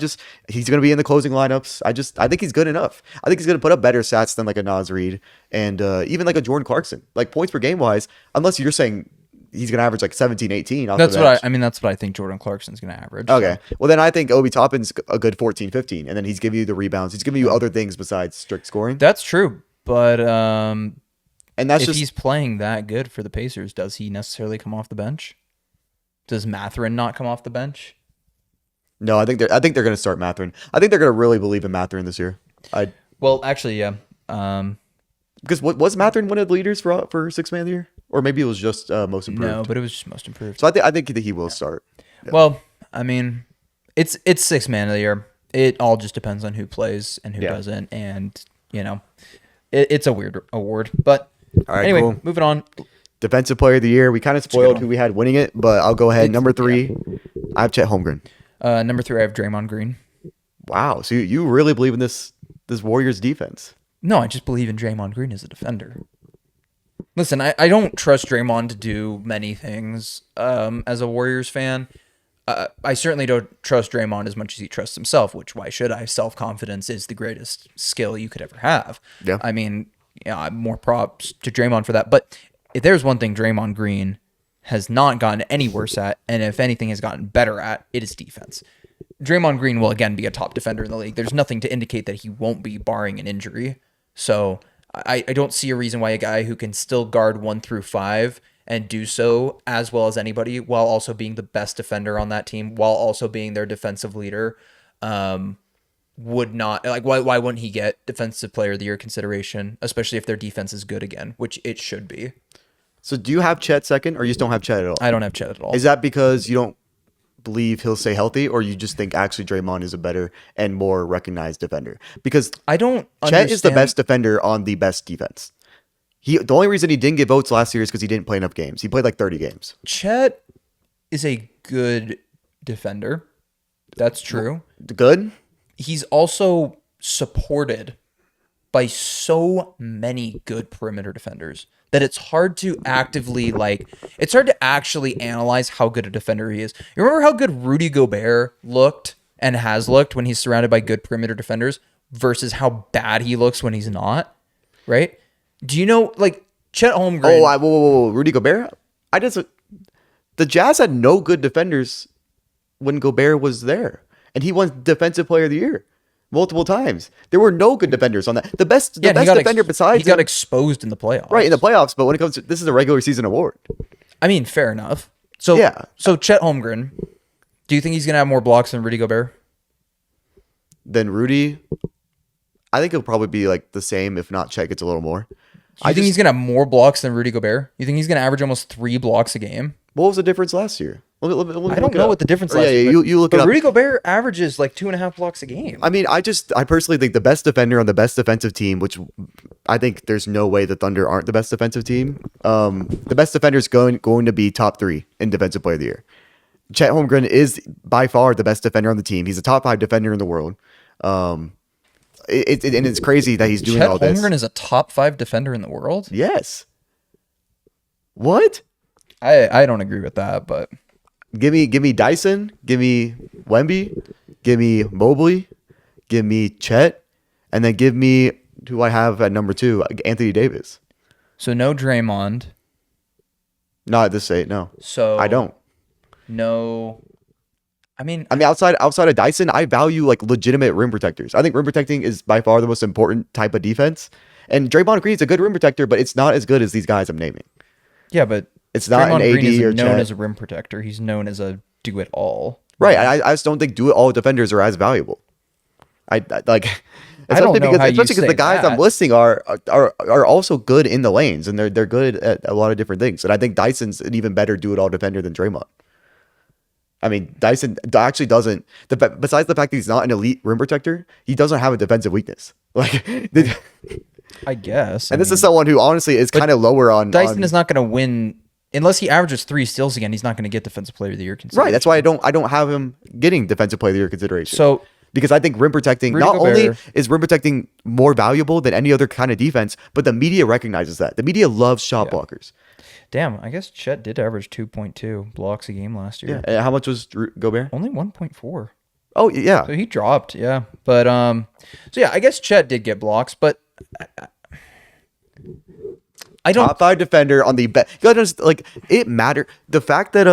he's going to be in the closing lineups. I think he's good enough. I think he's going to put up better stats than like a Naz Reid and even like a Jordan Clarkson. Like, points per game wise, unless you're saying he's going to average like 17, 18 off That's the what bench. I mean. That's what I think Jordan Clarkson's going to average. Okay. Well, then I think Obi Toppin's a good 14, 15. And then he's giving you the rebounds. He's giving you other things besides strict scoring. That's true. But And that's if just he's playing that good for the Pacers, does he necessarily come off the bench? Does Mathurin not come off the bench? no. I think they're going to start Mathurin. I think they're going to really believe in Mathurin this year. Well, actually, yeah. Because what was Mathurin one of the leaders for Six Man of the Year, or maybe it was just most improved. No, but it was just most improved. So I think that he will start. Yeah. Well, I mean, it's Six Man of the Year. It all just depends on who plays and who doesn't, and it's a weird award. But All right, anyway, cool. moving on. Defensive Player of the Year. We kind of spoiled one. who we had winning it, but I'll go ahead. Number 3, I have Chet Holmgren. Number 3, I have Draymond Green. Wow. So you really believe in this Warriors defense? No, I just believe in Draymond Green as a defender. Listen, I don't trust Draymond to do many things as a Warriors fan. I certainly don't trust Draymond as much as he trusts himself, which why should I? Self-confidence is the greatest skill you could ever have. Yeah. I mean, more props to Draymond for that. But if there's one thing Draymond Green has not gotten any worse at, and if anything has gotten better at, it is defense. Draymond Green will again be a top defender in the league. There's nothing to indicate that he won't be, barring an injury. So I don't see a reason why a guy who can still guard 1 through 5 and do so as well as anybody, while also being the best defender on that team, while also being their defensive leader, would not like. Why wouldn't he get Defensive Player of the Year consideration, especially if their defense is good again, which it should be. So do you have Chet second, or you just don't have Chet at all? I don't have Chet at all. Is that because you don't believe he'll stay healthy, or you just think actually Draymond is a better and more recognized defender? Because I don't. Chet is the understand- best defender on the best defense. The only reason he didn't get votes last year is because he didn't play enough games. He played like 30 games. Chet is a good defender. That's true. Good? He's also supported by so many good perimeter defenders that it's hard to it's hard to actually analyze how good a defender he is. You remember how good Rudy Gobert looked and has looked when he's surrounded by good perimeter defenders versus how bad he looks when he's not, right? Do you know, like, Chet Holmgren? Whoa. Rudy Gobert? The Jazz had no good defenders when Gobert was there. And he won Defensive Player of the Year multiple times. There were no good defenders on that. The best and he got defender besides he got him- exposed in the playoffs. right, in the playoffs, but when it comes to this is a regular season award. I mean, fair enough. So Yeah. So Chet Holmgren, do you think he's gonna have more blocks than Rudy Gobert? Then Rudy, I think it'll probably be like the same, if not Chet gets a little more. You think he's gonna have more blocks than Rudy Gobert? You think he's gonna average almost 3 blocks a game? What was the difference last year? I don't know what the difference is. last year, You look it but up. Rudy Gobert averages like 2.5 blocks a game. I mean, I personally think the best defender on the best defensive team, which I think there's no way the Thunder aren't the best defensive team. The best defender is going to be top 3 in Defensive Player of the Year. Chet Holmgren is by far the best defender on the team. He's a top 5 defender in the world. and it's crazy that he's doing Chet all this. Holmgren is a top 5 defender in the world. Yes. What? I don't agree with that, but Give me Dyson. Give me Wemby. Give me Mobley. Give me Chet, and then give me who I have at number 2, Anthony Davis. so no Draymond. Not at this state, no. So I don't. No. I mean, outside of Dyson, I value like legitimate rim protectors. I think rim protecting is by far the most important type of defense. And Draymond Green is a good rim protector, but it's not as good as these guys I'm naming. yeah, but It's not Draymond an Green AD or isn't known Chet. as a rim protector. He's known as a do it all. Right. I just don't think do it all defenders are as valuable. I like. I don't know how you especially because the say guys that. I'm listing are also good in the lanes, and they're good at a lot of different things. And I think Dyson's an even better do it all defender than Draymond. I mean, Dyson actually doesn't. Besides the fact that he's not an elite rim protector, he doesn't have a defensive weakness. Like, I guess. and this is someone who honestly is kind of lower on. Dyson is not going to win unless he averages 3 steals again. He's not going to get Defensive Player of the Year consideration. right. That's why I don't have him getting defensive player of the year consideration. So because I think rim protecting, Rudy not only Gobert. is rim protecting more valuable than any other kind of defense, but the media recognizes that. The media loves shot blockers. damn, I guess Chet did average 2.2 blocks a game last year. And how much was Gobert? Only 1.4. Oh, yeah. So he dropped, yeah. But so yeah, I guess Chet did get blocks, but I don't. Top 5 defender on the bet. You gotta understand, like, it mattered. The fact that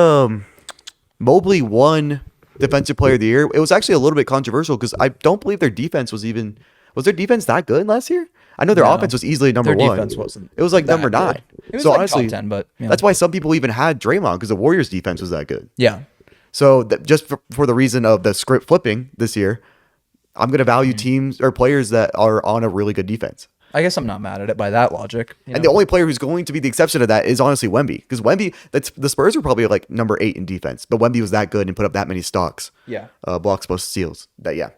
Mobley won defensive player of the year, it was actually a little bit controversial because I don't believe their defense was their defense that good last year? I know their No. offense was easily number Their 1. defense wasn't It was like that number 9. good. It was So like honestly, top 10, but yeah. that's why some people even had Draymond because the Warriors defense was that good. Yeah. So just for the reason of the script flipping this year, I'm going to value teams or players that are on a really good defense. I guess I'm not mad at it by that logic. And the only player who's going to be the exception to that is honestly Wemby. Because Wemby, the Spurs were probably like number 8 in defense, but Wemby was that good and put up that many stocks, yeah. blocks plus steals. Yeah.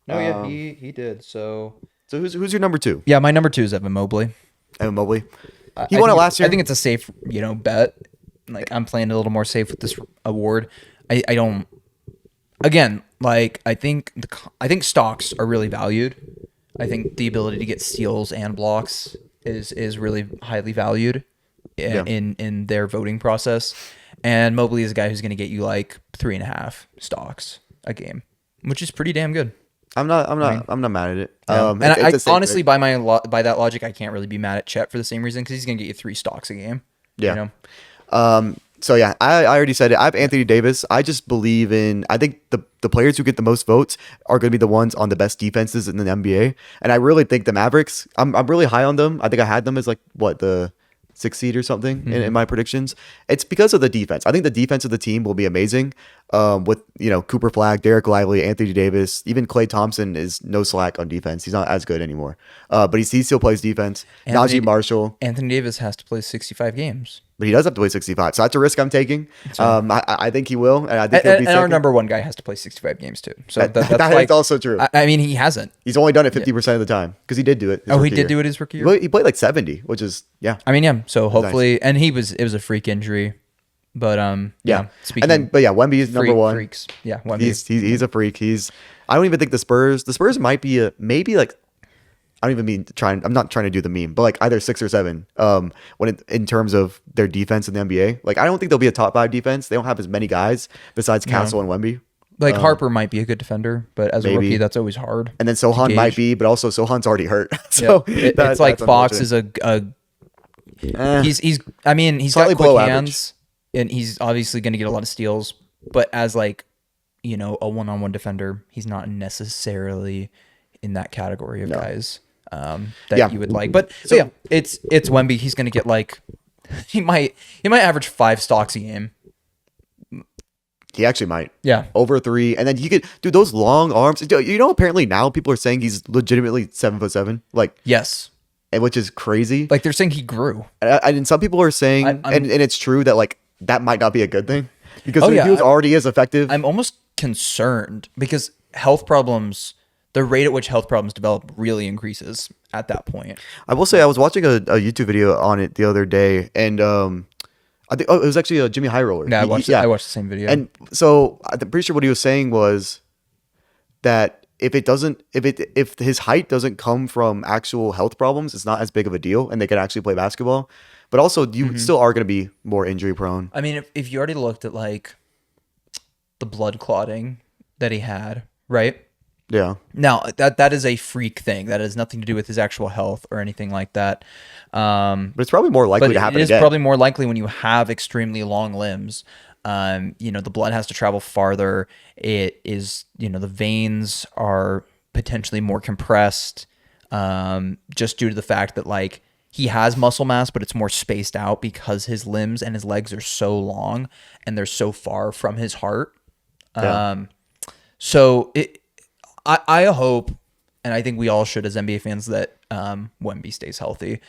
No, yeah, he did. So So who's your number 2? yeah, my number 2 is Evan Mobley. Evan Mobley. I He won it think- last year. I think it's a safe, bet. Like I'm playing a little more safe with this award. I don't. Again, like I think stocks are really valued. I think the ability to get steals and blocks is really highly valued in their voting process. And Mobley is a guy who's going to get you like 3.5 stocks a game, which is pretty damn good. I'm not mad at it. And it's I a safe honestly, pick. by that logic, I can't really be mad at Chet for the same reason because he's going to get you 3 stocks a game. Yeah. You know? So yeah, I already said it. I have Anthony Davis. I just believe I think the players who get the most votes are going to be the ones on the best defenses in the NBA. And I really think the Mavericks, I'm really high on them. I think I had them as like the 6th seed or something in my predictions. It's because of the defense. I think the defense of the team will be amazing. With Cooper Flag, Derek Lively, Anthony Davis, even Klay Thompson is no slack on defense. He's not as good anymore. But he still plays defense. Najee Marshall. Anthony Davis has to play 65 games. But he does have to play 65, so that's a risk I'm taking. I think he will, and I think he'll be And our second. number 1 guy has to play 65 games too. So that's That like, is also true. I mean, he hasn't. He's only done it 50% of the time because he did do it. He did do it his rookie year. He played like 70, which is I mean, yeah. So hopefully, and it was a freak injury, but Speaking, Wemby is number 1. Freaks. Yeah, Wemby. He's a freak. I don't even think the Spurs might be maybe like. I don't even mean trying. I'm not trying to do the meme, but like either 6 or 7. In terms of their defense in the NBA, like I don't think they'll be a top 5 defense. They don't have as many guys besides Castle and Wemby. Like Harper might be a good defender, but as a rookie, that's always hard. And then Sohan gauge. might be, but also Sohan's already hurt. So It's like that's Fox unfortunate. is he's got Slightly quick below hands, and he's obviously going to get a lot of steals. But as like a one-on-one defender, he's not necessarily in that category of guys that you would like. But so yeah, it's Wemby. He's going to get like he might average 5 stocks a game. He actually might. Yeah. Over 3. And then he could do those long arms. Apparently now people are saying he's legitimately 7'7", like, Yes. which is crazy. Like they're saying he grew. And some people are saying, and it's true that like that might not be a good thing because he was already as effective. I'm almost concerned because health problems, the rate at which health problems develop really increases at that point. I will say I was watching a YouTube video on it the other day, and I think it was actually a Jimmy High Roller. Yeah, I watched the same video. And so I'm pretty sure what he was saying was that if his height doesn't come from actual health problems, it's not as big of a deal, and they can actually play basketball. But also, you still are going to be more injury prone. I mean, if you already looked at like the blood clotting that he had, right? Yeah, Now that is a freak thing. That has nothing to do with his actual health or anything like that. but it's probably more likely But to happen it is again. probably more likely when you have extremely long limbs. The blood has to travel farther. It is, the veins are potentially more compressed, just due to the fact that like he has muscle mass, but it's more spaced out because his limbs and his legs are so long and they're so far from his heart. Yeah. So I hope, and I think we all should as NBA fans, that Wemby stays healthy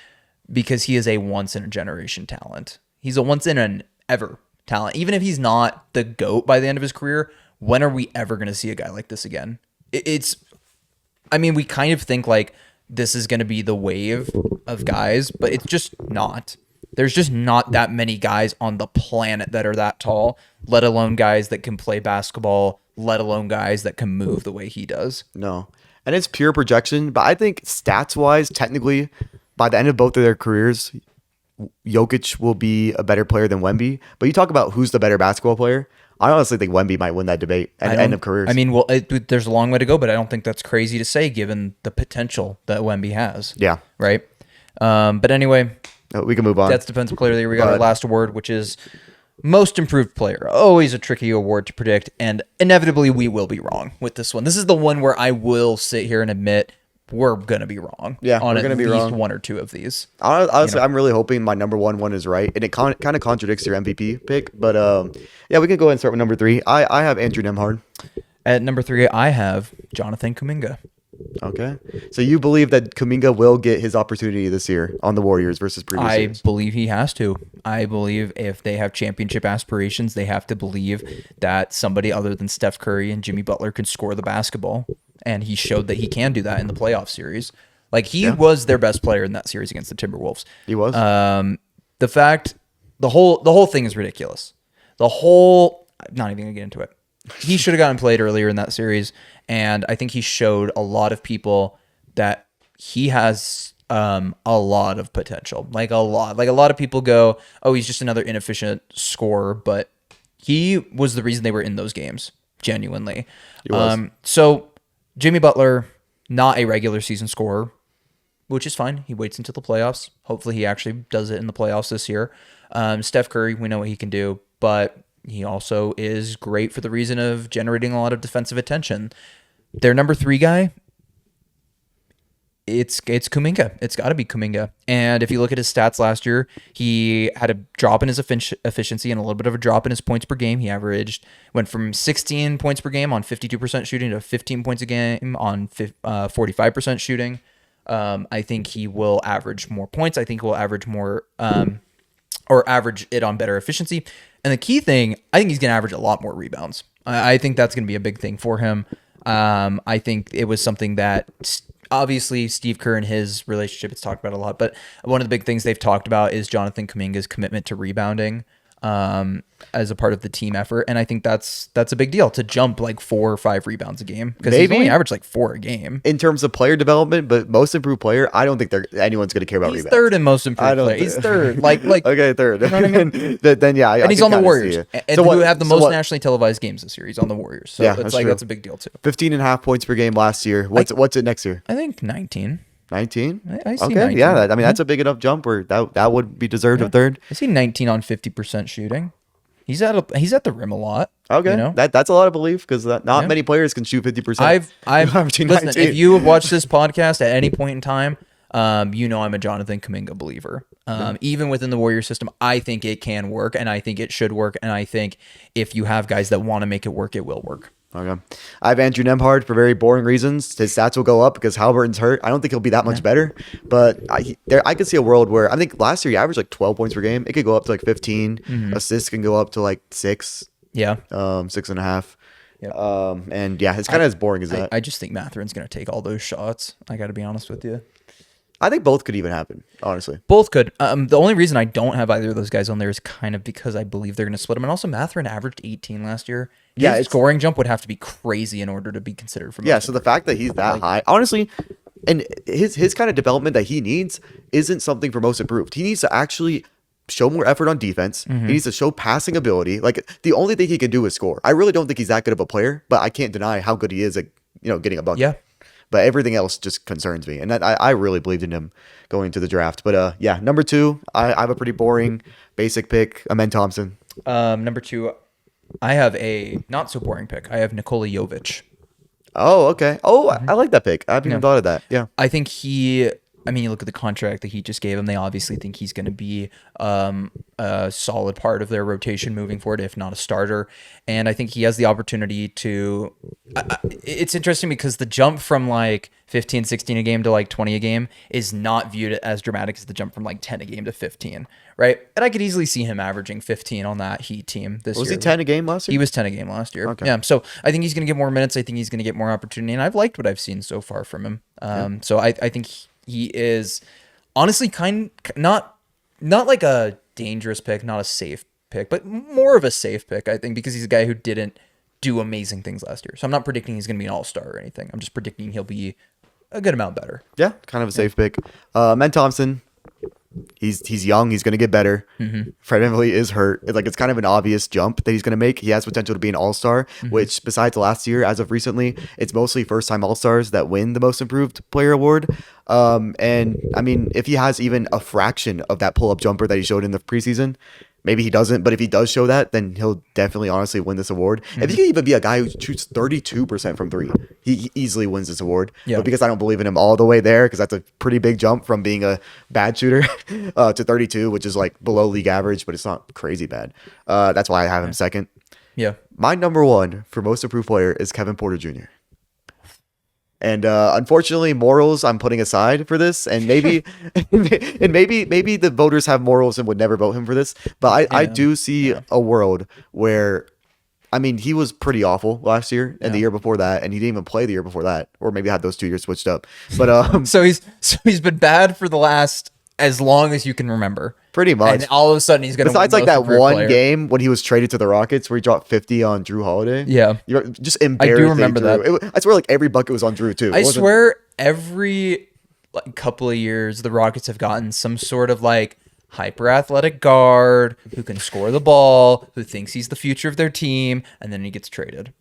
because he is a once in a generation talent. He's a once in an ever talent. Even if he's not the GOAT by the end of his career, when are we ever going to see a guy like this again? We kind of think like this is going to be the wave of guys, but it's just not. There's just not that many guys on the planet that are that tall, let alone guys that can play basketball, let alone guys that can move the way he does. No. And it's pure projection, but I think stats wise, technically, by the end of both of their careers, Jokic will be a better player than Wemby. But you talk about who's the better basketball player. I honestly think Wemby might win that debate at the end of careers. There's a long way to go, but I don't think that's crazy to say given the potential that Wemby has. Yeah. Right? But anyway, We can move on. that's Defensive Player of the Year. We got our last award, which is Most Improved Player. Always a tricky award to predict, and inevitably we will be wrong with this one. This is the one where I will sit here and admit we're going to be wrong. Yeah, on we're gonna at be least wrong. one or two of these. Honestly, I'm really hoping my number one is right, and it kind of contradicts your MVP pick. But yeah, we can go ahead and start with number 3. I have Andrew Nemhard. At number 3, I have Jonathan Kuminga. Okay, so you believe that Kuminga will get his opportunity this year on the Warriors versus previous I years? believe he has to. I believe if they have championship aspirations, they have to believe that somebody other than Steph Curry and Jimmy Butler can score the basketball. And he showed that he can do that in the playoff series. Like he was their best player in that series against the Timberwolves. He was. The whole thing is ridiculous. I'm not even gonna get into it. He should have gotten played earlier in that series, and I think he showed a lot of people that he has a lot of potential. Like a lot of people go, oh, he's just another inefficient scorer, but he was the reason they were in those games. Genuinely. He was. So Jimmy Butler, not a regular season scorer, which is fine. He waits until the playoffs. Hopefully he actually does it in the playoffs this year. Steph Curry, we know what he can do, but he also is great for the reason of generating a lot of defensive attention. Their number 3 guy, it's Kuminga. It's got to be Kuminga. And if you look at his stats last year, he had a drop in his efficiency and a little bit of a drop in his points per game. He went from 16 points per game on 52% shooting to 15 points a game on 45% shooting. I think he will average more points. I think he will average more, or average it on better efficiency. And the key thing, I think he's going to average a lot more rebounds. I think that's going to be a big thing for him. I think it was something that obviously Steve Kerr and his relationship it's talked about a lot, but one of the big things they've talked about is Jonathan Kuminga's commitment to rebounding as a part of the team effort. And I think that's a big deal to jump like 4 or 5 rebounds a game because he's only averaged like 4 a game. In terms of player development, but most improved player, I don't think anyone's going to care about He's rebounds. third in most improved player. He's third. Like okay, third. You know what I mean? Then yeah, and he's on the Warriors, who have the most what? nationally televised games this year. He's on the Warriors, so Yeah, it's that's like true. that's a big deal too. 15.5 points per game last year. What's it next year? I think 19. 19. I see Okay, 19. yeah. That's a big enough jump where that would be deserved of third. I see 19 on 50% shooting. He's at the rim a lot. Okay, you know? that's a lot of belief because not many players can shoot 50%. I've averaging listen. 19. If you have watched this podcast at any point in time, I'm a Jonathan Kuminga believer. Even within the Warrior system, I think it can work, and I think it should work, and I think if you have guys that want to make it work, it will work. Okay. I have Andrew Nemhard for very boring reasons. His stats will go up because Halliburton's hurt. I don't think he'll be that much better, but I could see a world where I think last year he averaged like 12 points per game. It could go up to like 15. Assists can go up to like 6, Yeah. 6.5. Yep. And yeah, it's kind of as boring as that. I just think Matherin's going to take all those shots. I got to be honest with you. I think both could even happen, honestly. Both could. The only reason I don't have either of those guys on there is kind of because I believe they're going to split them. And also, Matherin averaged 18 last year. Yeah, His it's- scoring jump would have to be crazy in order to be considered for. Yeah, most so the fact that he's that high, honestly, and his kind of development that he needs isn't something for most improved. He needs to actually show more effort on defense. He needs to show passing ability. Like the only thing he can do is score. I really don't think he's that good of a player, but I can't deny how good he is at getting a bucket. Yeah. But everything else just concerns me, and that I really believed in him going into the draft. But yeah, number 2, I have a pretty boring, basic pick, Amen Thompson. Number 2, I have a not so boring pick. I have Nikola Jovic. Oh, okay. Oh, I like that pick. I haven't even thought of that. Yeah. I think you look at the contract that he just gave him. They obviously think he's going to be a solid part of their rotation moving forward, if not a starter. And I think he has the opportunity to. It's interesting because the jump from like 15, 16 a game to like 20 a game is not viewed as dramatic as the jump from like 10 a game to 15, right? And I could easily see him averaging 15 on that Heat team this year. Was he 10 a game last year? He was 10 a game last year. Okay. Yeah. So I think he's going to get more minutes. I think he's going to get more opportunity. And I've liked what I've seen so far from him. So I think he is honestly not like a dangerous pick, not a safe pick, but more of a safe pick, I think, because he's a guy who didn't do amazing things last year. So I'm not predicting he's going to be an all-star or anything. I'm just predicting he'll be a good amount better. Yeah, kind of a safe pick. Men Thompson, he's young. He's going to get better. Fred VanVleet is hurt. It's kind of an obvious jump that he's going to make. He has potential to be an all-star, which besides last year, as of recently, it's mostly first-time all-stars that win the most improved player award. And I mean, if he has even a fraction of that pull-up jumper that he showed in the preseason, maybe he doesn't, but if he does show that, then he'll definitely honestly win this award. If he can even be a guy who shoots 32% from 3, he easily wins this award. Yeah. But because I don't believe in him all the way there, because that's a pretty big jump from being a bad shooter to 32, which is like below league average, but it's not crazy bad. That's why I have him second. Yeah. My number 1 for most improved player is Kevin Porter Jr. And unfortunately, morals I'm putting aside for this, and maybe maybe the voters have morals and would never vote him for this. But I do see a world where, I mean, he was pretty awful last year and the year before that, and he didn't even play the year before that, or maybe had those 2 years switched up. But So he's been bad for the last as long as you can remember. pretty much. And all of a sudden he's going to Besides like that one game when he was traded to the Rockets where he dropped 50 on Drew Holiday. Yeah. You're just embarrassing. remember Drew. that. I swear like every bucket was on Drew too. I swear every couple of years the Rockets have gotten some sort of like hyper athletic guard who can score the ball, who thinks he's the future of their team, and then he gets traded.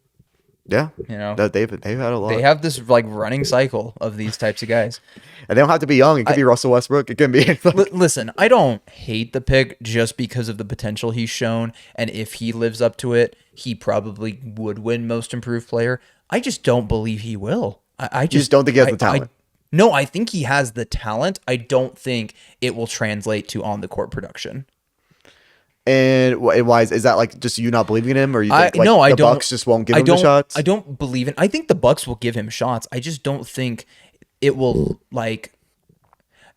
Yeah. You know, They've had a lot. they have this like running cycle of these types of guys. And they don't have to be young. It could be Russell Westbrook. It can be. Listen, I don't hate the pick just because of the potential he's shown, and if he lives up to it, he probably would win Most Improved Player. I just don't believe he will. I just don't think he has the talent. No, I think he has the talent. I don't think it will translate to on the court production. And why is that like just you not believing in him, or you think I the don't. Bucks just won't give him the shots? I don't believe in. I think the Bucks will give him shots. I just don't think it will like.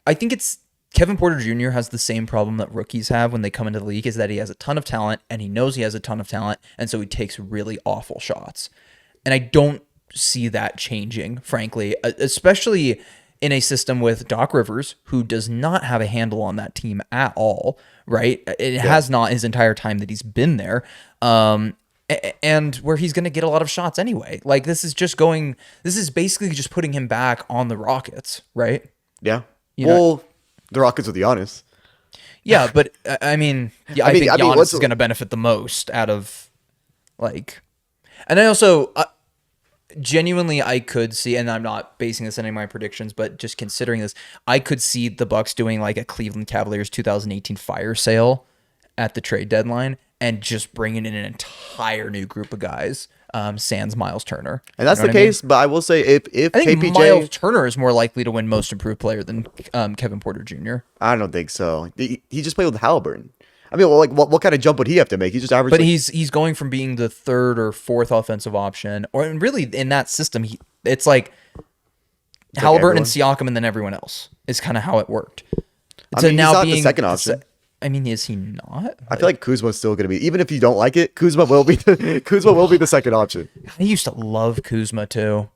I think it's Kevin Porter Jr. has the same problem that rookies have when they come into the league, is that he has a ton of talent and he knows he has a ton of talent, and so he takes really awful shots. And I don't see that changing, frankly, especially in a system with Doc Rivers, who does not have a handle on that team at all, right? It has not his entire time that he's been there. And where he's going to get a lot of shots anyway. Like this is basically just putting him back on the Rockets, right? Yeah. You know- Well, the Rockets with Giannis. Yeah, but I mean, I think Giannis is going to benefit the most out of like, and I also genuinely I could see, and I'm not basing this on any of my predictions, but just considering this, I could see the Bucks doing like a Cleveland Cavaliers 2018 fire sale at the trade deadline and just bringing in an entire new group of guys, sans Miles Turner. And that's You know the what I mean? case, but I will say if I think KPJ, Miles Turner is more likely to win Most Improved Player than Kevin Porter Jr. I don't think so. He just played with Halliburton. I mean, well, like what kind of jump would he have to make? He just averaged. But like, he's going from being the third or fourth offensive option, or really in that system, it's like Halliburton and Siakam, and then everyone else is kind of how it worked. I mean, he's not the second option. I mean, is he not? I feel like Kuzma's still going to be, even if you don't like it, Kuzma will be the second option. I used to love Kuzma too,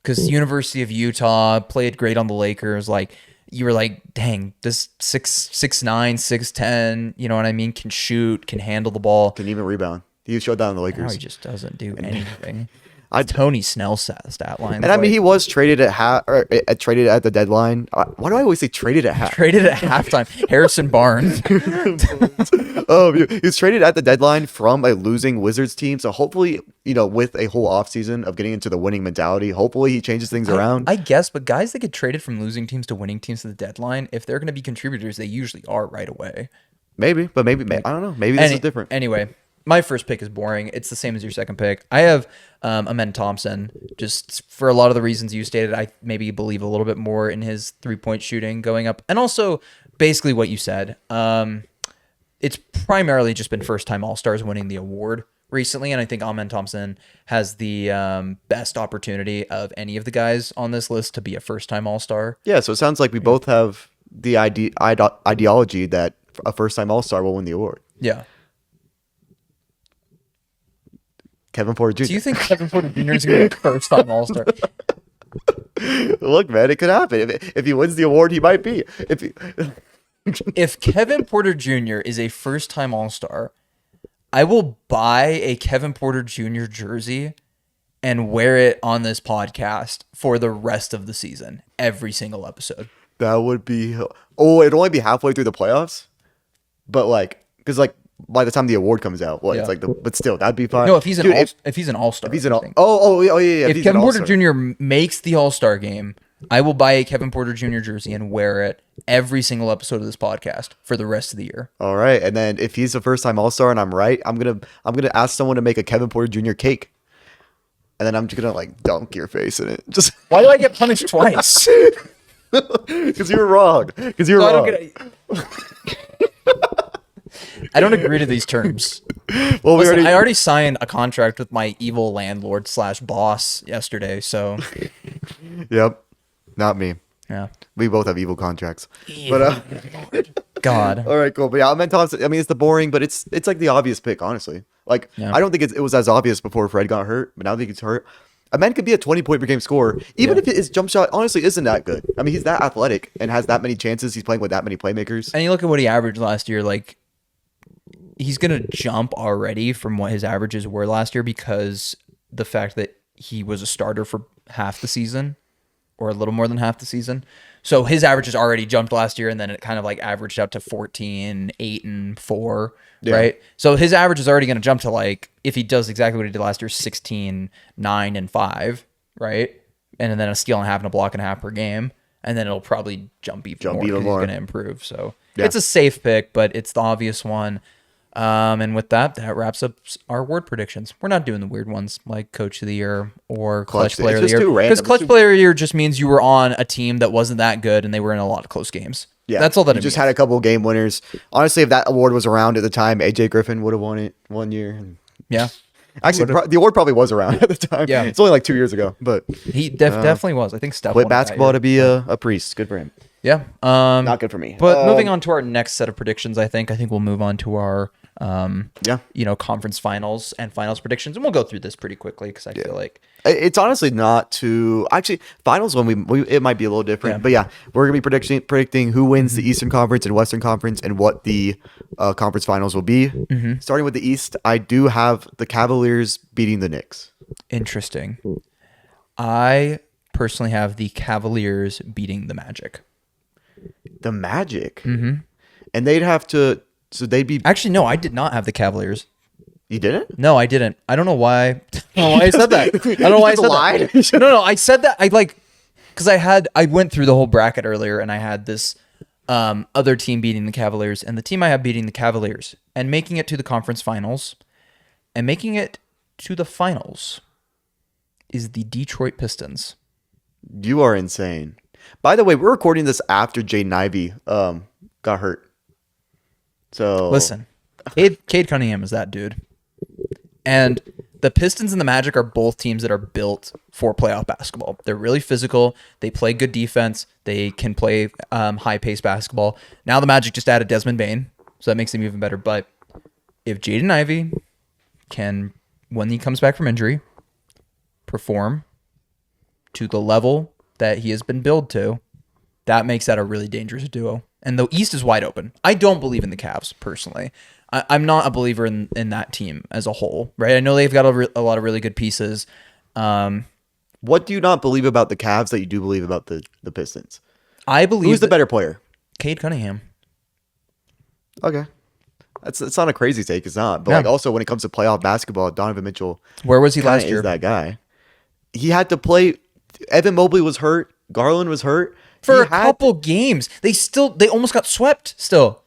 because University of Utah played great on the Lakers. Like you were like, dang, this 6'9", 6'10", you know what I mean, can shoot, can handle the ball. Can even rebound. He showed that on the Now Lakers. he just doesn't do anything. I- Tony Snell stat line. And I mean, he was traded at traded at the deadline. Why do I always say traded at half? traded at halftime. Harrison Barnes. He was traded at the deadline from a losing Wizards team. So hopefully, with a whole offseason of getting into the winning mentality, hopefully he changes things around. I guess, but guys that get traded from losing teams to winning teams to the deadline, if they're going to be contributors, they usually are right away. Maybe, but maybe I don't know. Maybe this is different. Anyway, my first pick is boring. It's the same as your second pick. I have Amen Thompson, just for a lot of the reasons you stated. I maybe believe a little bit more in his 3-point shooting going up. And also, basically what you said. It's primarily just been first-time All-Stars winning the award recently, and I think Amen Thompson has the best opportunity of any of the guys on this list to be a first-time All-Star. Yeah, so it sounds like we both have the ideology that a first-time All-Star will win the award. Yeah. Kevin Porter Jr. Do you think Kevin Porter Jr. is going to be a first-time All-Star? Look, man, it could happen. If he wins the award, he might be. If Kevin Porter Jr. is a first-time All-Star, I will buy a Kevin Porter Jr. jersey and wear it on this podcast for the rest of the season, every single episode. That would be... Oh, it'd only be halfway through the playoffs? But, because, by the time the award comes out, Yeah. it's but still, that'd be fine. No, if he's an Dude, if he's an All-Star. if he's an I all, think. yeah. If he's Kevin an Porter all-star. Jr. makes the All-Star game, I will buy a Kevin Porter Jr. jersey and wear it every single episode of this podcast for the rest of the year. All right, and then if he's a first-time All-Star and I'm right, I'm gonna ask someone to make a Kevin Porter Jr. cake, and then I'm just gonna dunk your face in it, just Why do I get punished twice? because you were wrong. Because you were wrong. I don't agree to these terms. Well, Listen, I already signed a contract with my evil landlord / boss yesterday, so Yep, not me. yeah. We both have evil contracts. But God. all right, cool. But yeah, Amen Thompson. I mean, it's the boring, but it's the obvious pick, honestly. Yeah. I don't think it was as obvious before Fred got hurt, but now that he's hurt, Amen could be a 20-point per game scorer, even if his jump shot honestly isn't that good. I mean, he's that athletic and has that many chances. He's playing with that many playmakers. And you look at what he averaged last year, he's going to jump already from what his averages were last year because the fact that he was a starter for half the season or a little more than half the season. So his averages already jumped last year, and then it kind of averaged out to 14, 8, and 4, right? So his average is already going to jump to if he does exactly what he did last year, 16, 9, and 5, right? And then a steal and a half and a block and a half per game. And then it'll probably jump even more because he's going to improve. So it's a safe pick, but it's the obvious one. And with that wraps up our award predictions. We're not doing the weird ones like Coach of the Year or Clutch Player of the Year. Because Clutch Player of the Year just means you were on a team that wasn't that good and they were in a lot of close games. Yeah, that's all that it just means. had a couple of game winners. Honestly, if that award was around at the time, AJ Griffin would have won it one year. Yeah. Actually, the award probably was around at the time. Yeah. It's only 2 years ago, but he definitely was. I think Steph quit won it that basketball year. to be a priest. Good for him. Yeah. Not good for me. But moving on to our next set of predictions, I think we'll move on to our conference finals and finals predictions, and we'll go through this pretty quickly because I feel like it's honestly not too actually finals when we it might be a little different, but yeah, we're gonna be predicting who wins the Eastern Conference and Western Conference and what the conference finals will be. Starting with the East, I do have the Cavaliers beating the Knicks. Interesting. I personally have the Cavaliers beating the Magic. The Magic, and they'd have to. So they'd be. Actually, no, I did not have the Cavaliers. You didn't? No, I didn't. I don't know why. I don't know why I said that. I don't know why I said that. No, I said that. Because I went through the whole bracket earlier and I had this other team beating the Cavaliers, and the team I have beating the Cavaliers and making it to the conference finals and making it to the finals is the Detroit Pistons. You are insane. By the way, we're recording this after Jaden Ivey got hurt. So listen, Cade Cunningham is that dude. And the Pistons and the Magic are both teams that are built for playoff basketball. They're really physical. They play good defense. They can play high-paced basketball. Now the Magic just added Desmond Bane, so that makes them even better. But if Jaden Ivey can, when he comes back from injury, perform to the level that he has been billed to, that makes that a really dangerous duo. And the East is wide open. I don't believe in the Cavs personally. I'm not a believer in that team as a whole, right? I know they've got a lot of really good pieces. What do you not believe about the Cavs that you do believe about the Pistons? I believe Who's the better player? Cade Cunningham. Okay. It's not a crazy take. It's not. But Yeah. like also when it comes to playoff basketball, Donovan Mitchell Where was he kinda last year? is that guy. He had to play. Evan Mobley was hurt. Garland was hurt. For He a had couple games. They almost got swept still.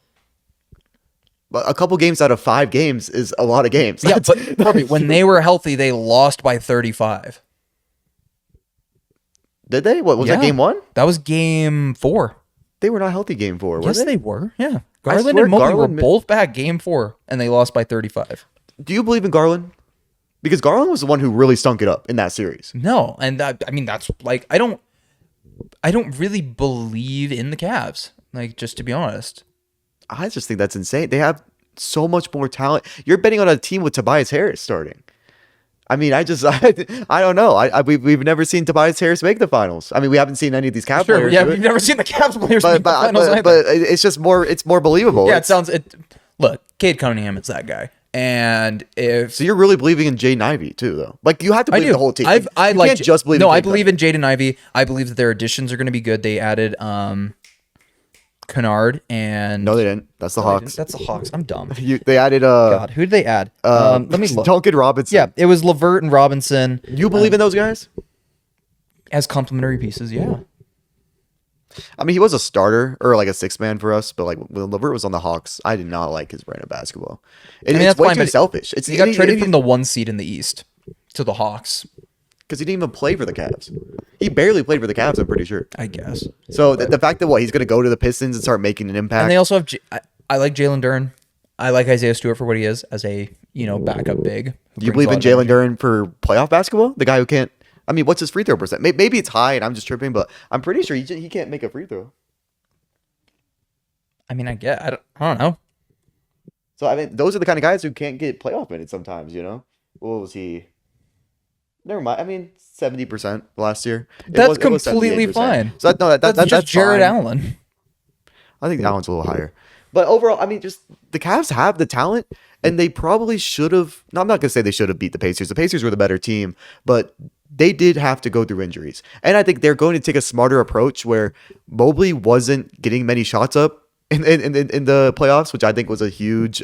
But a couple games out of 5 games is a lot of games. Yeah, but Bobby, when they were healthy, they lost by 35. Did they? What was Yeah. that game 1? That was game 4. They were not healthy game 4, were Yes, they? they were. Yeah. I Garland swear and Mobley Garland were both back game 4, and they lost by 35. Do you believe in Garland? Because Garland was the one who really stunk it up in that series. No, and that's like I don't really believe in the Cavs. Like, just to be honest. I just think that's insane. They have so much more talent. You're betting on a team with Tobias Harris starting. I mean, I don't know. We've never seen Tobias Harris make the finals. I mean, we haven't seen any of these Cavs Sure, players. yeah, do it. we've never seen the Cavs players but make the finals either. but it's just more. It's more believable. Yeah, It's- look, Cade Cunningham is that guy. And if So you're really believing in Jaden Ivey too, though. Like you have to I believe do. the whole team. I You like can't just believe. No, in I Cade believe in Jaden Ivey. I believe that their additions are going to be good. They added Kennard and No, they didn't. That's the Hawks. That's the Hawks. I'm dumb. They added God, who did they add? Let me look. Duncan Robinson. Yeah, it was LeVert and Robinson You believe in those guys? as complementary pieces. Yeah. I mean, he was a starter or like a 6-man for us, but like when LeVert was on the Hawks, I did not like his brand of basketball. mean, It's that's way fine, too but selfish. It's He got traded from the 1 seed in the East to the Hawks, because he didn't even play for the Cavs. He barely played for the Cavs, I'm pretty sure. I guess. So the fact that he's going to go to the Pistons and start making an impact. And they also have. I like Jalen Duren. I like Isaiah Stewart for what he is as a backup big. Do you believe in Jalen Duren for playoff basketball? The guy who can't. I mean, what's his free throw percent? Maybe it's high and I'm just tripping, but I'm pretty sure he can't make a free throw. I mean, I don't know. So I mean, those are the kind of guys who can't get playoff minutes sometimes. What was he? Never mind. I mean, 70% last year. That's It was completely 78%. fine. So That's just that's Jared fine. Allen. I think that one's a little higher. But overall, I mean, just the Cavs have the talent, and they probably should have. No, I'm not gonna say they should have beat the Pacers. The Pacers were the better team, but they did have to go through injuries, and I think they're going to take a smarter approach where Mobley wasn't getting many shots up in the playoffs, which I think was a huge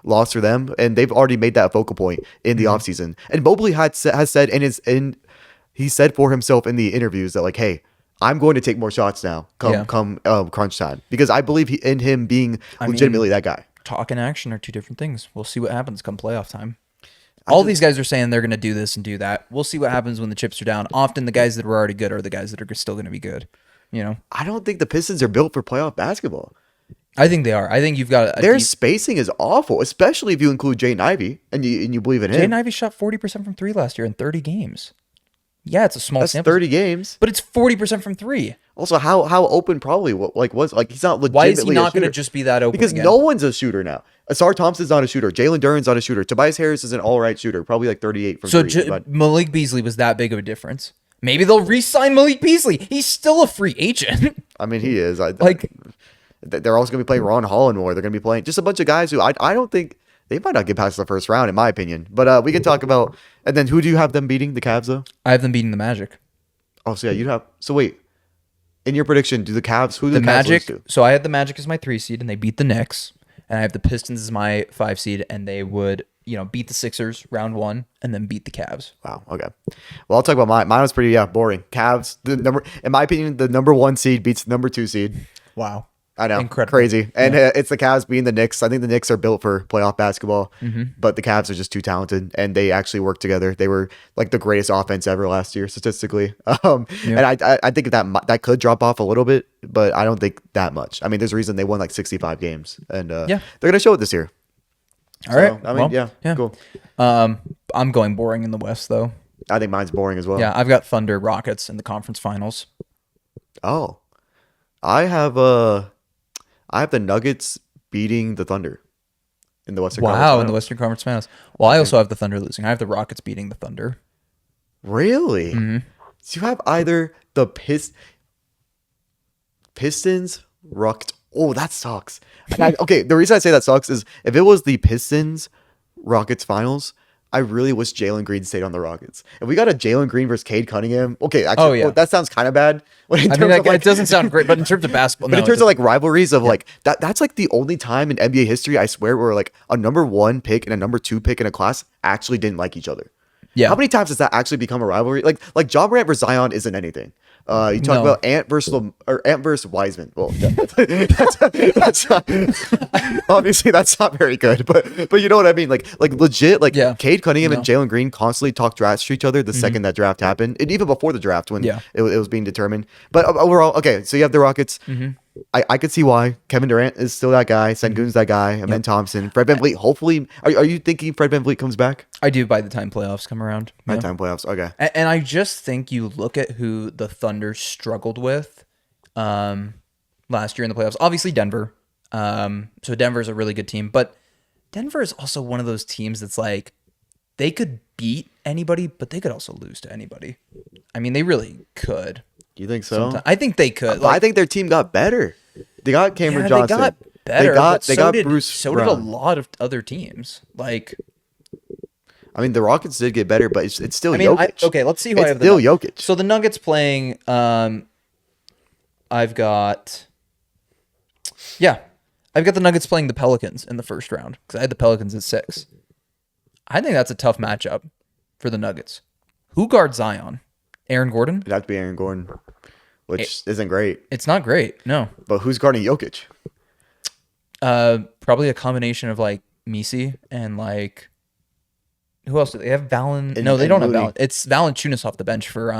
loss for them, and they've already made that focal point in the offseason. And Mobley has said he said for himself in the interviews that like, hey, I'm going to take more shots now come crunch time, because I believe in him being legitimately that guy. Talk and action are two different things. We'll see what happens come playoff time. All these guys are saying they're going to do this and do that. We'll see what happens when the chips are down. Often the guys that are already good are the guys that are still going to be good. I don't think the Pistons are built for playoff basketball. I think they are. I think you've got Their spacing is awful, especially if you include Jaden Ivey and you believe in him. Jaden Ivey shot 40% from 3 last year in 30 games. Yeah, it's a small That's sample, 30 games. but it's 40% from 3. Also, how open probably was he's not legitimately. Why is he not going to just be that open? Because again? no one's a shooter now. Asar Thompson's not a shooter. Jalen Duren's not a shooter. Tobias Harris is an all right shooter, probably like 38 from So three. But Malik Beasley was that big of a difference. Maybe they'll re-sign Malik Beasley. He's still a free agent. I mean, he is. Like- they're also going to be playing Ron Holland more. They're going to be playing just a bunch of guys who I don't think they might not get past the first round, in my opinion. But we can talk about. And then who do you have them beating? The Cavs, though. I have them beating the Magic. Oh, so yeah, you'd have. So wait, in your prediction, do the Cavs? Who do The the Cavs lose Magic. to? So I had the Magic as my 3 seed, and they beat the Knicks. And I have the Pistons as my 5 seed, and they would beat the Sixers round 1, and then beat the Cavs. Wow. Okay. Well, I'll talk about mine. Mine was pretty boring. Cavs, in my opinion, the number 1 seed beats the number 2 seed. Wow. I know, Incredible. crazy, and it's the Cavs being the Knicks. I think the Knicks are built for playoff basketball, but the Cavs are just too talented, and they actually work together. They were like the greatest offense ever last year statistically, and I think that could drop off a little bit, but I don't think that much. I mean, there's a reason they won like 65 games, and they're gonna show it this year. All right. I mean, Well, yeah, cool. I'm going boring in the West, though. I think mine's boring as well. Yeah, I've got Thunder Rockets in the conference finals. Oh, I have the Nuggets beating the Thunder in the Western Conference Wow, in the Finals. Western Conference finals. Well, I also have the Thunder losing. I have the Rockets beating the Thunder. Really? So you have either the Pistons, Rockets. Oh, that sucks. Okay, the reason I say that sucks is if it was the Pistons Rockets finals, I really wish Jalen Green stayed on the Rockets. If we got a Jalen Green versus Cade Cunningham, okay, actually, yeah. that sounds kind of bad. But in I mean, terms of, it doesn't sound great, but in terms of basketball, but no, in terms of like rivalries of like that's like the only time in NBA history I swear where like a number 1 pick and a number 2 pick in a class actually didn't like each other. yeah. How many times has that actually become a rivalry? Like Ja Morant versus Zion isn't anything. You talk No. about Ant versus Wiseman. Well, that's not, obviously that's not very good, but you know what I mean. Like legit. Like Yeah. Cade Cunningham No. and Jalen Green constantly talk drafts to each other the second that draft happened, and even before the draft when Yeah. it was being determined. But overall, okay. So you have the Rockets. I could see why Kevin Durant is still that guy. Sengun's that guy. Amen Thompson. Fred VanVleet. Hopefully, are you thinking Fred VanVleet comes back? I do by the time playoffs come around. By Yeah. time playoffs. Okay. And I just think you look at who the Thunder struggled with last year in the playoffs. Obviously, Denver. So Denver's a really good team, but Denver is also one of those teams that's like they could beat anybody, but they could also lose to anybody. I mean, they really could. You think so? I think they could. But I think their team got better. They got Cameron yeah, Johnson. they got better. They got Bruce. So Brown. did a lot of other teams. Like, I mean, the Rockets did get better, but it's still I mean, Jokic. okay, let's see who I It's have. still Jokic. So the Nuggets playing. I've got the Nuggets playing the Pelicans in the first round because I had the Pelicans at 6. I think that's a tough matchup for the Nuggets. Who guards Zion? Aaron Gordon? It'd have to be Aaron Gordon, which isn't great. It's not great. No. But who's guarding Jokic? Probably a combination of like Misi and like who else do they have? And- No, they and don't have Looney. It's Valanciunas off the bench for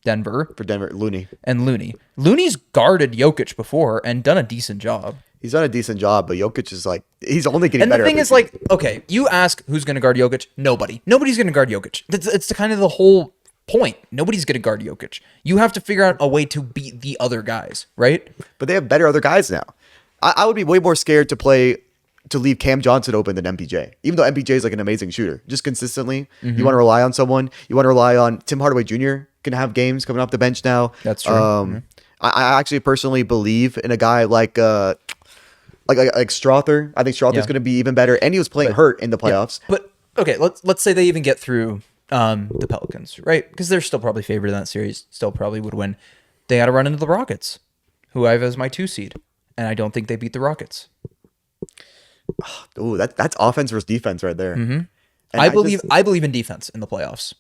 Denver For Denver, Looney. and Looney. Looney's guarded Jokic before and done a decent job. He's done a decent job, but Jokic is like he's only getting And the better. thing every is, like, okay, you ask who's going to guard Jokic. Nobody's going to guard Jokic. It's kind of the whole point. Nobody's going to guard Jokic. You have to figure out a way to beat the other guys, right? but they have better other guys now. I would be way more scared to leave Cam Johnson open than MPJ. Even though MPJ is like an amazing shooter, just consistently, Mm-hmm. you want to rely on someone. You want to rely on Tim Hardaway Jr. Can have games coming off the bench now. That's true. Mm-hmm. I actually personally believe in a guy like Strother. I think Strother's Yeah. going to be even better, and he was playing hurt in the playoffs. But okay, let's say they even get through the Pelicans, right? Because they're still probably favored in that series. Still probably would win. They got to run into the Rockets, who I have as my 2 seed, and I don't think they beat the Rockets. Ooh, that's offense versus defense right there. Mm-hmm. And I believe in defense in the playoffs.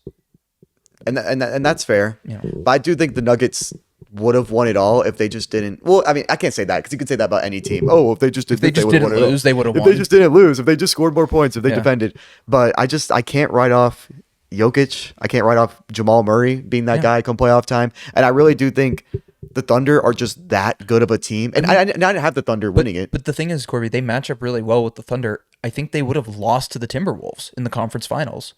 and that's fair. Yeah. But I do think the Nuggets would have won it all if they just didn't. Well, I mean, I can't say that because you could say that about any team. Oh, if they just they just would've didn't won it all. lose, they would've If won. they just didn't lose, if they just scored more points, if they Yeah. defended. But I can't write off Jokic. I can't write off Jamal Murray being that guy come playoff time. And I really do think the Thunder are just that good of a team. And I didn't have the Thunder winning it. But the thing is, Corby, they match up really well with the Thunder. I think they would have lost to the Timberwolves in the conference finals.